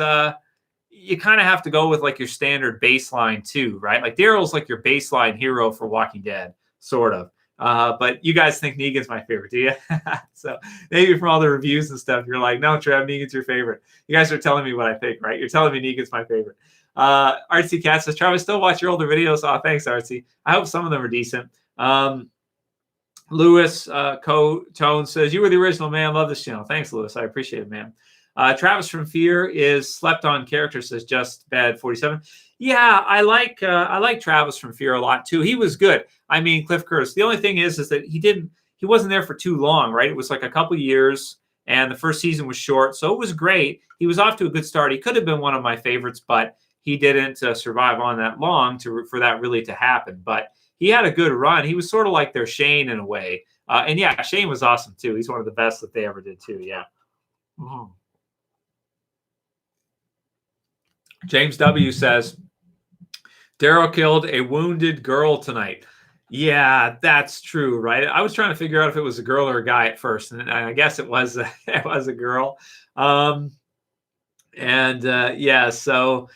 you kind of have to go with like your standard baseline too, right? Like Daryl's like your baseline hero for Walking Dead, sort of. But you guys think Negan's my favorite, do you? So maybe from all the reviews and stuff, you're like, no, Trev, Negan's your favorite. You guys are telling me what I think, right? You're telling me Negan's my favorite. Artsy Cat says, Trev, I still watch your older videos. Oh, thanks, Artsy. I hope some of them are decent. Lewis Tone says, you were the original, man. Love this channel. Thanks, Lewis. I appreciate it, man. Travis from Fear is slept on character, says Just Bad 47. Yeah, I like Travis from Fear a lot too. He was good. I mean, Cliff Curtis. The only thing is that he wasn't there for too long, right? It was like a couple years, and the first season was short, so it was great. He was off to a good start. He could have been one of my favorites, but he didn't survive on that long for that really to happen. But he had a good run. He was sort of like their Shane in a way. And yeah, Shane was awesome too. He's one of the best that they ever did too. Yeah. Mm-hmm. James W. says, Daryl killed a wounded girl tonight. Yeah, that's true, right? I was trying to figure out if it was a girl or a guy at first, and I guess it was a girl. Yeah, so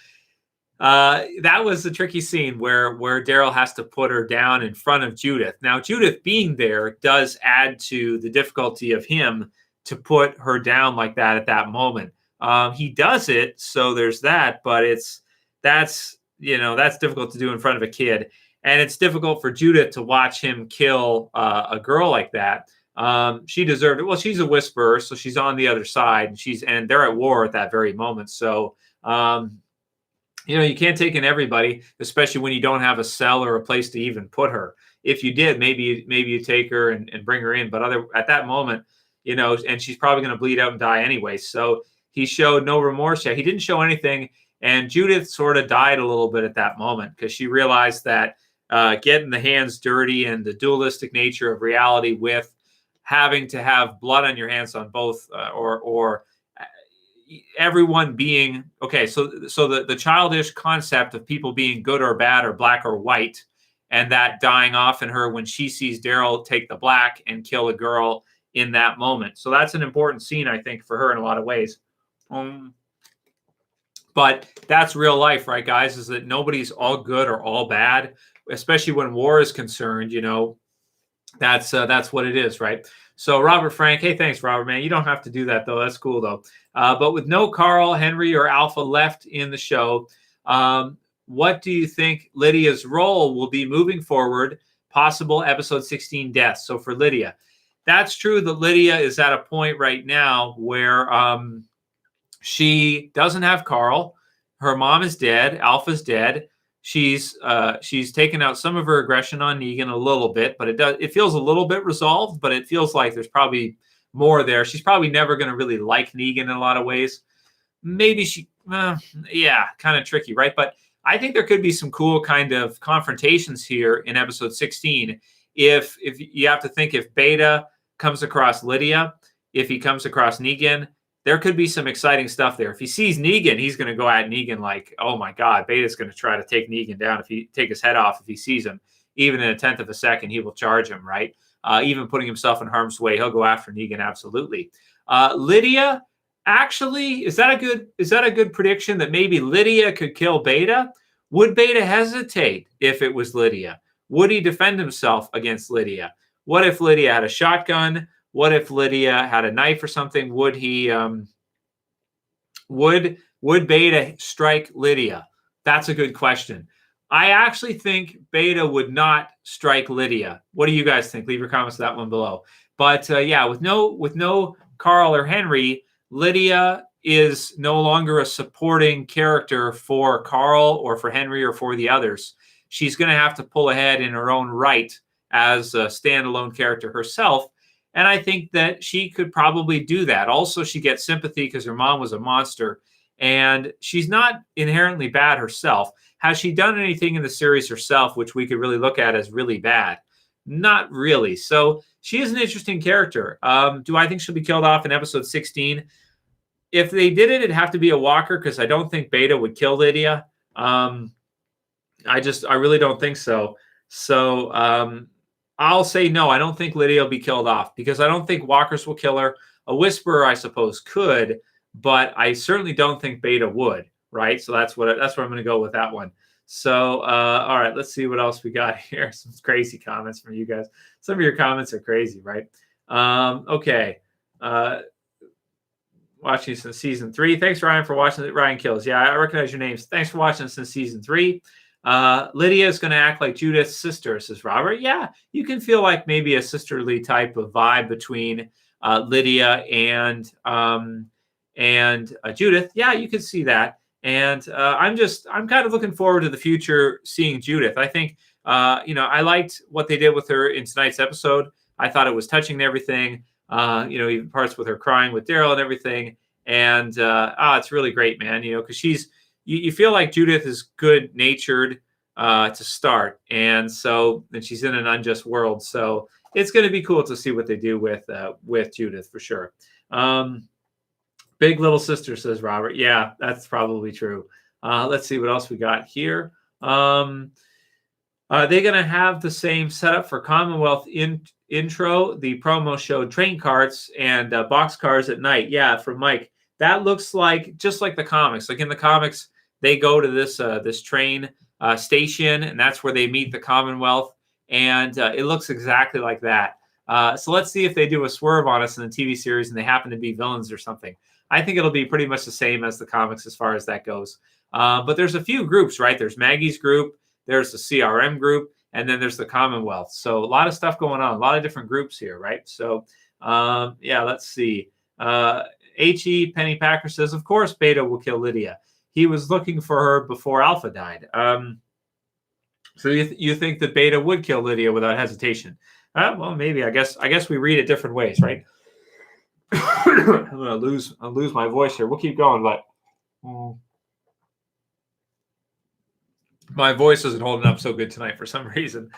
that was a tricky scene where Daryl has to put her down in front of Judith. Now, Judith being there does add to the difficulty of him to put her down like that at that moment. He does it, so there's that, but that's difficult to do in front of a kid, and it's difficult for Judith to watch him kill a girl like that. She deserved it. Well, she's a whisperer, so she's on the other side, and they're at war at that very moment. So you can't take in everybody, especially when you don't have a cell or a place to even put her. If you did, maybe you take her and bring her in, but at that moment, and she's probably going to bleed out and die anyway. So he showed no remorse yet. He didn't show anything. And Judith sort of died a little bit at that moment because she realized that getting the hands dirty and the dualistic nature of reality with having to have blood on your hands on both or everyone being okay. So the childish concept of people being good or bad or black or white, and that dying off in her when she sees Daryl take the black and kill a girl in that moment. So that's an important scene, I think, for her in a lot of ways. But that's real life, right, guys? Is that nobody's all good or all bad, especially when war is concerned. That's what it is, right? So Robert Frank, hey, thanks, Robert, man. You don't have to do that though. That's cool though. But with no Carl, Henry, or Alpha left in the show, what do you think Lydia's role will be moving forward? Possible episode 16 deaths. So for Lydia, that's true that Lydia is at a point right now where she doesn't have Carl. Her mom is dead. Alpha's dead. She's taken out some of her aggression on Negan a little bit, but it feels a little bit resolved, but it feels like there's probably more there. She's probably never going to really like Negan in a lot of ways. Maybe kind of tricky, right? But I think there could be some cool kind of confrontations here in episode 16. If you have to think, if Beta comes across Lydia, if he comes across Negan, there could be some exciting stuff there. If he sees Negan, he's going to go at Negan like, oh my God, Beta's going to try to take Negan down. Take his head off if he sees him, even in a tenth of a second, he will charge him, right? Even putting himself in harm's way, he'll go after Negan, absolutely. Lydia, actually, is that a good prediction that maybe Lydia could kill Beta? Would Beta hesitate if it was Lydia? Would he defend himself against Lydia? What if Lydia had a shotgun? What if Lydia had a knife or something? Would he? Would Beta strike Lydia? That's a good question. I actually think Beta would not strike Lydia. What do you guys think? Leave your comments to that one below. But with no Carl or Henry, Lydia is no longer a supporting character for Carl or for Henry or for the others. She's going to have to pull ahead in her own right as a standalone character herself. And I think that she could probably do that. Also, she gets sympathy because her mom was a monster. And she's not inherently bad herself. Has she done anything in the series herself which we could really look at as really bad? Not really. So she is an interesting character. Do I think she'll be killed off in episode 16? If they did it, it'd have to be a walker because I don't think Beta would kill Lydia. I really don't think so. So I'll say no. I don't think Lydia will be killed off because I don't think walkers will kill her. A whisperer, I suppose, could, but I certainly don't think Beta would. Right. So that's where I'm going to go with that one. So all right, let's see what else we got here. Some crazy comments from you guys. Some of your comments are crazy, right? Okay. Watching since season 3. Thanks, Ryan, for watching it. Ryan Kills. Yeah, I recognize your names. Thanks for watching since season 3. Lydia is going to act like Judith's sister, says Robert. Yeah, you can feel like maybe a sisterly type of vibe between Lydia and Judith. Yeah, you can see that. And I'm kind of looking forward to the future seeing Judith. I think, I liked what they did with her in tonight's episode. I thought it was touching and everything. Even parts with her crying with Daryl and everything. And it's really great, man. Because you feel like Judith is good natured to start, and she's in an unjust world. So it's going to be cool to see what they do with Judith for sure. Big little sister, says Robert. Yeah, that's probably true. Let's see what else we got here. Are they going to have the same setup for Commonwealth intro? The promo showed train carts and box cars at night. Yeah, from Mike. That looks like just like the comics. Like in the comics, they go to this train station, and that's where they meet the Commonwealth. And it looks exactly like that. So let's see if they do a swerve on us in the TV series and they happen to be villains or something. I think it'll be pretty much the same as the comics as far as that goes. But there's a few groups, right? There's Maggie's group, there's the CRM group, and then there's the Commonwealth. So a lot of stuff going on, a lot of different groups here, right? So, let's see. H.E. Penny Packer says, of course, Beta will kill Lydia. He was looking for her before Alpha died. So you think that Beta would kill Lydia without hesitation? Well, maybe. I guess we read it different ways, right? I'm gonna lose my voice here. We'll keep going, but my voice isn't holding up so good tonight for some reason.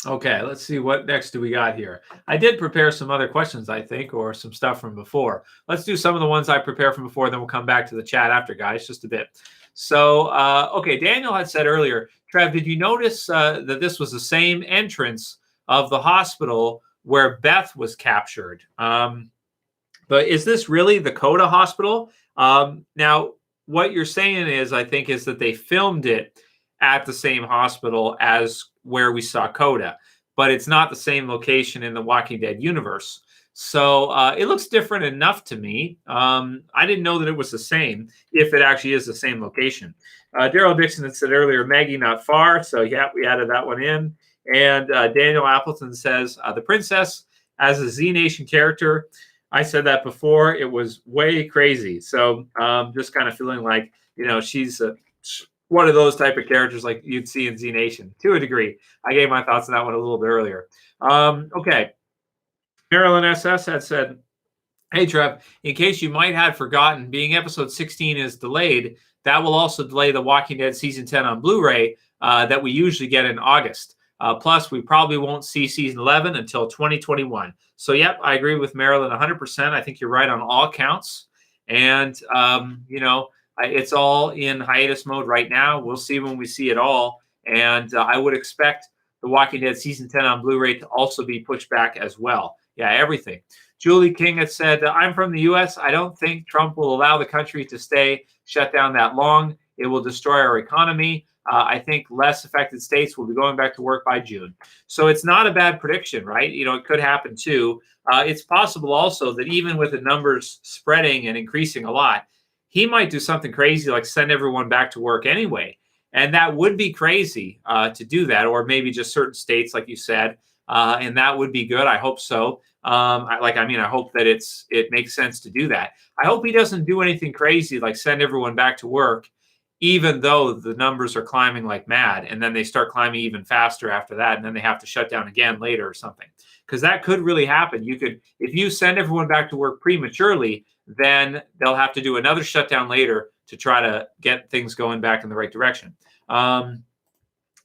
Okay, let's see what next do we got here. I did prepare some other questions, I think, or some stuff from before. Let's do some of the ones I prepared from before, then we'll come back to the chat after, guys, just a bit. So, okay, Daniel had said earlier, Trev, did you notice that this was the same entrance of the hospital where Beth was captured? But is this really the Coda hospital? Now, what you're saying is, I think, is that they filmed it at the same hospital as where we saw Coda, but it's not the same location in the Walking Dead universe. So it looks different enough to me. I didn't know that it was the same, if it actually is the same location. Daryl Dixon had said earlier, Maggie not far. So yeah, we added that one in. And Daniel Appleton says, the princess as a Z Nation character. I said that before. It was way crazy. So just kind of feeling like, she's one of those type of characters like you'd see in Z Nation to a degree. I gave my thoughts on that one a little bit earlier. Okay. Marilyn SS had said, hey, Trev, in case you might have forgotten, being episode 16 is delayed, that will also delay The Walking Dead season 10 on Blu-ray that we usually get in August. Plus, we probably won't see season 11 until 2021. So, yep, I agree with Marilyn 100%. I think you're right on all counts. And, it's all in hiatus mode right now. We'll see when we see it all. And I would expect The Walking Dead season 10 on Blu-ray to also be pushed back as well. Yeah, everything. Julie King had said, I'm from the U.S. I don't think Trump will allow the country to stay shut down that long. It will destroy our economy. I think less affected states will be going back to work by June. So it's not a bad prediction, right? It could happen too. It's possible also that even with the numbers spreading and increasing a lot, he might do something crazy like send everyone back to work anyway. And that would be crazy to do that, or maybe just certain states, like you said. And that would be good. I hope so. I hope that it makes sense to do that. I hope he doesn't do anything crazy like send everyone back to work, even though the numbers are climbing like mad, and then they start climbing even faster after that, and then they have to shut down again later or something. Because that could really happen. If you send everyone back to work prematurely, then they'll have to do another shutdown later to try to get things going back in the right direction.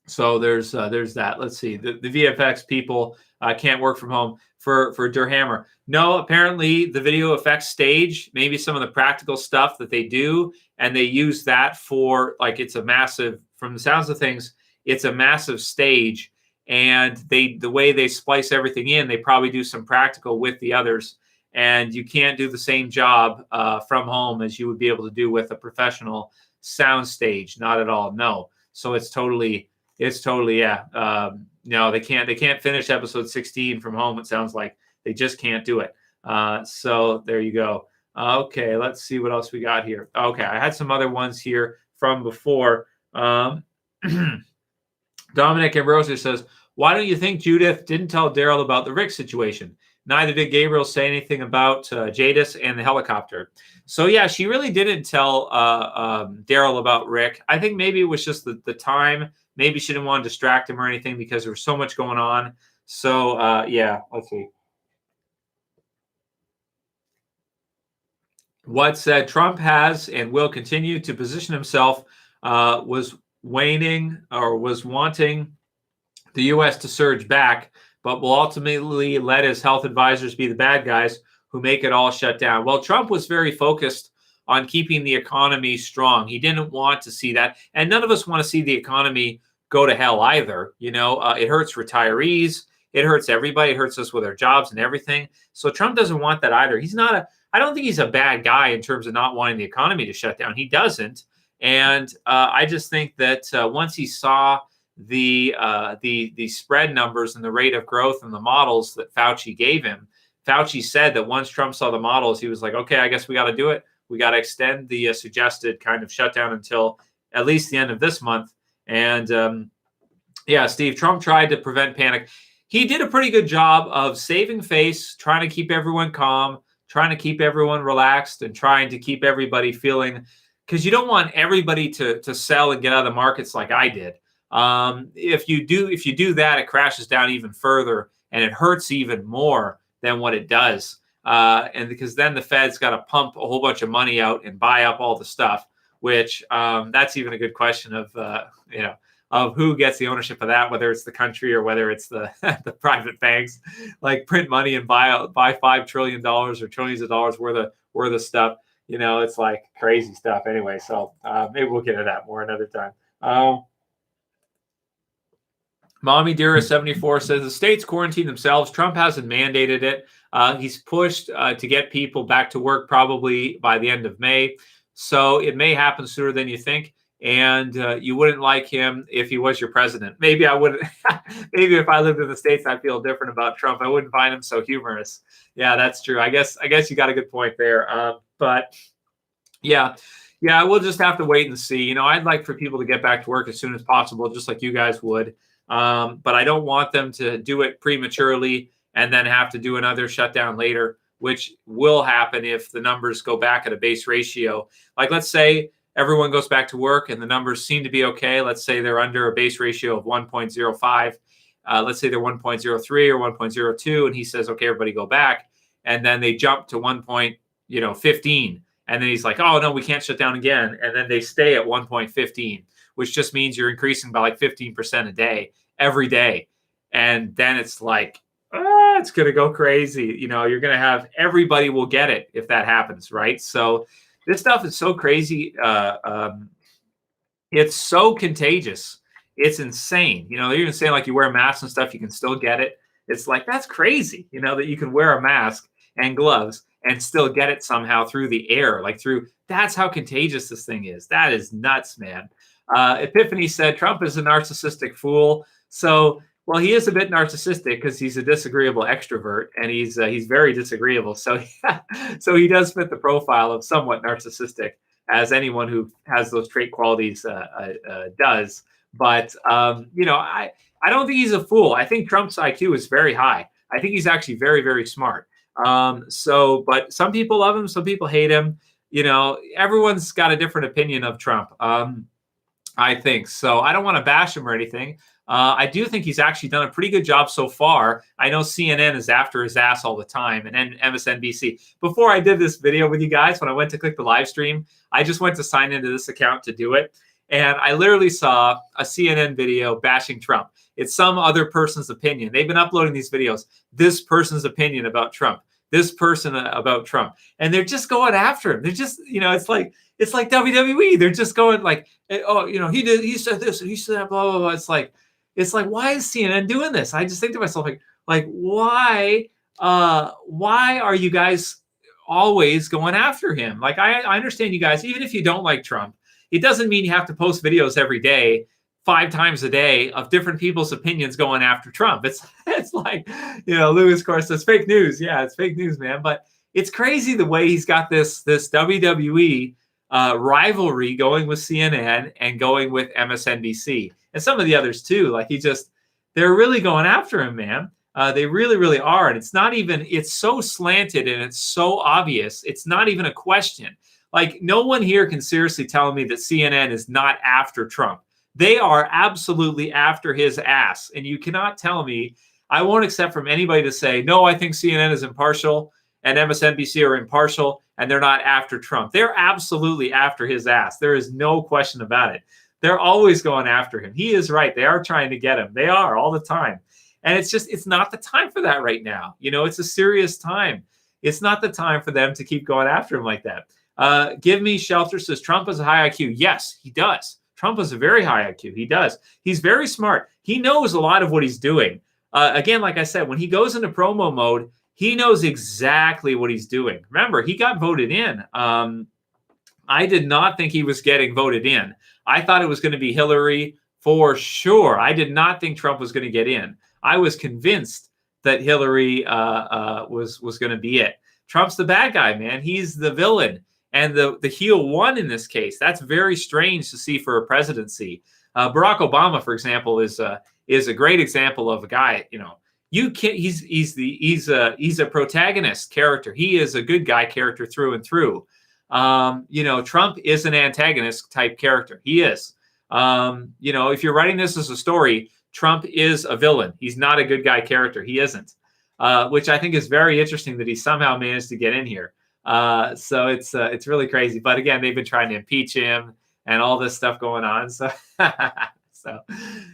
So there's that. Let's see. The VFX people can't work from home for Durhammer. No, apparently the video effects stage, maybe some of the practical stuff that they do, and they use that for like it's a massive. From the sounds of things, it's a massive stage, and the way they splice everything in, they probably do some practical with the others, and you can't do the same job from home as you would be able to do with a professional sound stage. Not at all. No. So it's totally yeah. No, they can't finish episode 16 from home. It sounds like they just can't do it. So there you go. Okay, let's see what else we got here. Okay, I had some other ones here from before. Dominic Ambrosio says, "Why don't you think Judith didn't tell Daryl about the Rick situation? Neither did Gabriel say anything about Jadis and the helicopter." So yeah, she really didn't tell Daryl about Rick. I think maybe it was just the time. Maybe she didn't want to distract him or anything because there was so much going on. So yeah, let's see. What said Trump has and will continue to position himself was wanting the U.S. to surge back, but will ultimately let his health advisors be the bad guys who make it all shut down. Well, Trump was very focused on keeping the economy strong. He didn't want to see that. And none of us want to see the economy go to hell either. You know, it hurts retirees. It hurts everybody. It hurts us with our jobs and everything. So Trump doesn't want that either. I don't think he's a bad guy in terms of not wanting the economy to shut down. He doesn't. And I just think that once he saw the spread numbers and the rate of growth and the models that Fauci gave him, Fauci said that once Trump saw the models, he was like, okay, I guess we got to do it. We got to extend the suggested kind of shutdown until at least the end of this month. And yeah, Steve, Trump tried to prevent panic. He did a pretty good job of saving face, trying to keep everyone calm, trying to keep everyone relaxed, and trying to keep everybody feeling, because you don't want everybody to sell and get out of the markets like I did. If you do that, it crashes down even further and it hurts even more than what it does. And because then the Fed's got to pump a whole bunch of money out and buy up all the stuff, which that's even a good question of who gets the ownership of that, whether it's the country or whether it's the the private banks, like print money and buy $5 trillion or trillions of dollars worth of stuff. You know, it's like crazy stuff anyway. So maybe we'll get into that more another time. Mommy Dira 74 says the states quarantine themselves. Trump hasn't mandated it. He's pushed to get people back to work probably by the end of May. So it may happen sooner than you think. And you wouldn't like him if he was your president. Maybe I wouldn't. Maybe if I lived in the States, I'd feel different about Trump. I wouldn't find him so humorous. Yeah, that's true. I guess you got a good point there. But yeah, we'll just have to wait and see. You know, I'd like for people to get back to work as soon as possible, just like you guys would. But I don't want them to do it prematurely and then have to do another shutdown later, which will happen if the numbers go back at a base ratio. Like, let's say everyone goes back to work and the numbers seem to be okay. Let's say they're under a base ratio of 1.05. Let's say they're 1.03 or 1.02, and he says, okay, everybody go back. And then they jump to 1.15. And then he's like, oh, no, we can't shut down again. And then they stay at 1.15, which just means you're increasing by like 15% a day, every day. And then it's like, it's going to go crazy. You know, you're going to have, everybody will get it if that happens, right? So this stuff is so crazy. It's so contagious. It's insane. You know, they're even saying like you wear masks and stuff, you can still get it. It's like, that's crazy, you know, that you can wear a mask and gloves and still get it somehow through the air, that's how contagious this thing is. That is nuts, man. Epiphany said Trump is a narcissistic fool. So, well, he is a bit narcissistic because he's a disagreeable extrovert, and he's very disagreeable. So, so he does fit the profile of somewhat narcissistic, as anyone who has those trait qualities does. But you know, I don't think he's a fool. I think Trump's IQ is very high. I think he's actually very, very smart. But some people love him, some people hate him. You know, everyone's got a different opinion of Trump. I think so. I don't want to bash him or anything. I do think he's actually done a pretty good job so far. I know CNN is after his ass all the time, and then MSNBC. Before I did this video with you guys, when I went to click the live stream, I just went to sign into this account to do it. And I literally saw a CNN video bashing Trump. It's some other person's opinion. They've been uploading these videos. This person's opinion about Trump. This person about Trump. And they're just going after him. They're just, it's like WWE. They're just going like, oh, he said this and he said that, blah, blah, blah. It's like, why is CNN doing this? I just think to myself, like, why are you guys always going after him? Like, I understand you guys, even if you don't like Trump, it doesn't mean you have to post videos every day, 5 times a day, of different people's opinions going after Trump. It's like, Lewis, of course, says fake news. Yeah, it's fake news, man. But it's crazy the way he's got this WWE rivalry going with CNN and going with MSNBC and some of the others too. Like they're really going after him, man. They really, really are. And it's so slanted and it's so obvious. It's not even a question. Like, no one here can seriously tell me that CNN is not after Trump. They are absolutely after his ass. And you cannot tell me, I won't accept from anybody to say, no, I think CNN is impartial and MSNBC are impartial and they're not after Trump. They're absolutely after his ass. There is no question about it. They're always going after him. He is right. They are trying to get him. They are all the time. And it's not the time for that right now. It's a serious time. It's not the time for them to keep going after him like that. Give Me Shelter says Trump has a high IQ. Yes, he does. Trump has a very high IQ. He does. He's very smart. He knows a lot of what he's doing. Again, like I said, when he goes into promo mode, he knows exactly what he's doing. Remember, he got voted in. I did not think he was getting voted in. I thought it was going to be Hillary for sure. I did not think Trump was going to get in. I was convinced that Hillary was going to be it. Trump's the bad guy, man. He's the villain. And the heel won in this case. That's very strange to see for a presidency. Barack Obama, for example, is a great example of a guy. He's a protagonist character. He is a good guy character through and through. Trump is an antagonist type character. He is. If you're writing this as a story, Trump is a villain. He's not a good guy character. He isn't. Which I think is very interesting that he somehow managed to get in here. So it's really crazy. But again, they've been trying to impeach him and all this stuff going on. So so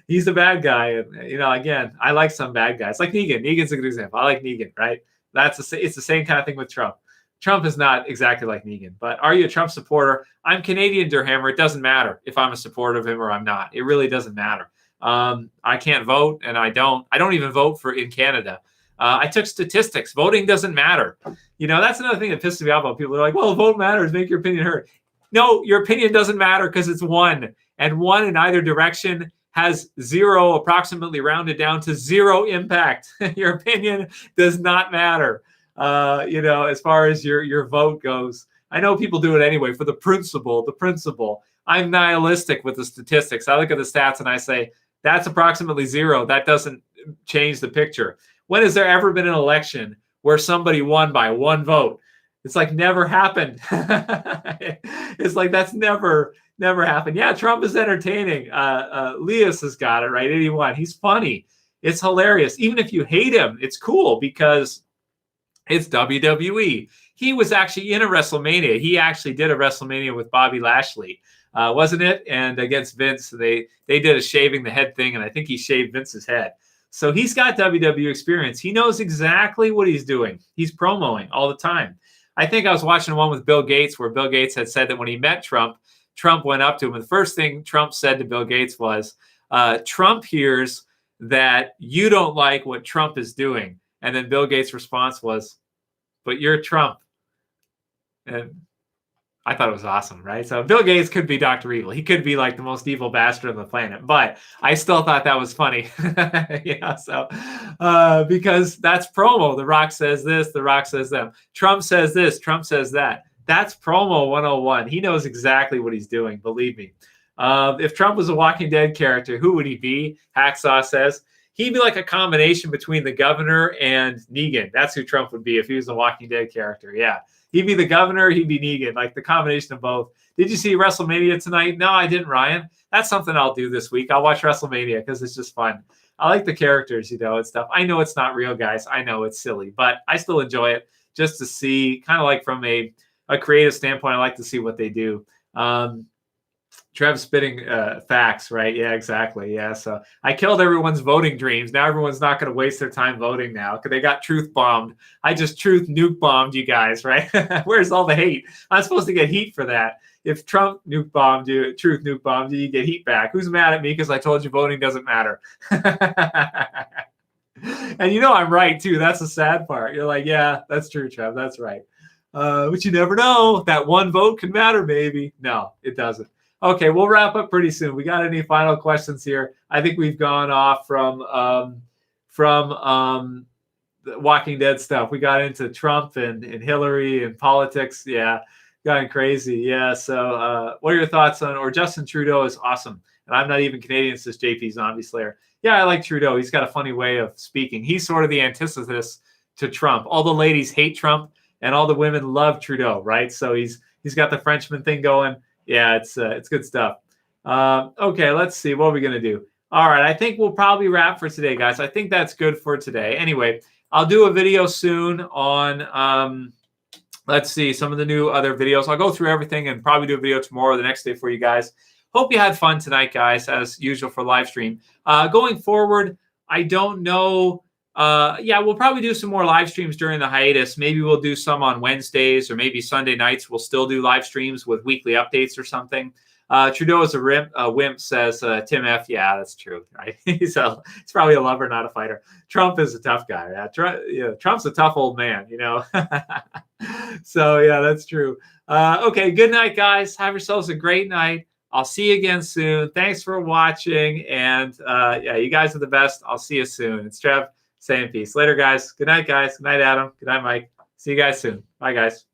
he's a bad guy. And again, I like some bad guys. Like Negan. Negan's a good example. I like Negan, right? It's the same kind of thing with Trump. Trump is not exactly like Negan. But are you a Trump supporter? I'm Canadian, Durhammer. It doesn't matter if I'm a supporter of him or I'm not. It really doesn't matter. I can't vote, and I don't even vote in Canada. I took statistics. Voting doesn't matter. That's another thing that pisses me off about people. They're like, well, vote matters. Make your opinion heard. No, your opinion doesn't matter because it's one. And one in either direction has zero, approximately rounded down to zero impact. Your opinion does not matter, as far as your vote goes. I know people do it anyway for the principle. I'm nihilistic with the statistics. I look at the stats and I say, that's approximately zero. That doesn't change the picture. When has there ever been an election where somebody won by one vote? It's like never happened. It's like that's never happened. Yeah, Trump is entertaining. Leas has got it right. 81. He's funny. It's hilarious. Even if you hate him, it's cool because it's WWE. He was actually in a WrestleMania. He actually did a WrestleMania with Bobby Lashley, wasn't it? And against Vince, they did a shaving the head thing, and I think he shaved Vince's head. So he's got WWE experience. He knows exactly what he's doing. He's promoting all the time. I think I was watching one with Bill Gates where Bill Gates had said that when he met Trump, Trump went up to him. And the first thing Trump said to Bill Gates was, Trump hears that you don't like what Trump is doing. And then Bill Gates' response was, but you're Trump. And I thought it was awesome, right? So Bill Gates could be Dr. Evil. He could be like the most evil bastard on the planet, but I still thought that was funny. Because that's promo. The Rock says this, The Rock says that. Trump says this, Trump says that. That's promo 101. He knows exactly what he's doing, believe me. If Trump was a Walking Dead character, who would he be? Hacksaw says. He'd be like a combination between the governor and Negan. That's who Trump would be if he was a Walking Dead character. Yeah. He'd be the governor. He'd be Negan, like the combination of both. Did you see WrestleMania tonight? No, I didn't, Ryan. That's something I'll do this week. I'll watch WrestleMania because it's just fun. I like the characters, and stuff. I know it's not real, guys. I know it's silly, but I still enjoy it just to see, kind of like from a creative standpoint. I like to see what they do. Trev spitting facts, right? Yeah, exactly. Yeah, so I killed everyone's voting dreams. Now everyone's not going to waste their time voting now because they got truth bombed. I just truth nuke bombed you guys, right? Where's all the hate? I'm supposed to get heat for that. If Trump nuke bombed you, truth nuke bombed you, you get heat back. Who's mad at me because I told you voting doesn't matter? And you know I'm right too. That's the sad part. You're like, yeah, that's true, Trev. That's right. But you never know. That one vote can matter, maybe. No, it doesn't. Okay, we'll wrap up pretty soon. We got any final questions here? I think we've gone off from the Walking Dead stuff. We got into Trump and Hillary and politics. Yeah, going crazy. Yeah. So, what are your thoughts on? Or Justin Trudeau is awesome, and I'm not even Canadian, says JP Zombie Slayer. Yeah, I like Trudeau. He's got a funny way of speaking. He's sort of the antithesis to Trump. All the ladies hate Trump, and all the women love Trudeau, right? So he's got the Frenchman thing going. Yeah, it's good stuff. Okay, let's see. What are we going to do? All right, I think we'll probably wrap for today, guys. I think that's good for today. Anyway, I'll do a video soon on, let's see, some of the new other videos. I'll go through everything and probably do a video tomorrow or the next day for you guys. Hope you had fun tonight, guys, as usual for live stream. Going forward, I don't know. Yeah, we'll probably do some more live streams during the hiatus. Maybe we'll do some on Wednesdays or maybe Sunday nights. We'll still do live streams with weekly updates or something. Trudeau is a wimp, says Tim F. Yeah, that's true. Right? He's probably a lover, not a fighter. Trump is a tough guy. Yeah, Trump's a tough old man, you know. So, yeah, that's true. Okay, good night, guys. Have yourselves a great night. I'll see you again soon. Thanks for watching. And, yeah, you guys are the best. I'll see you soon. It's Trev saying peace. Later, guys. Good night, guys. Good night, Adam. Good night, Mike. See you guys soon. Bye, guys.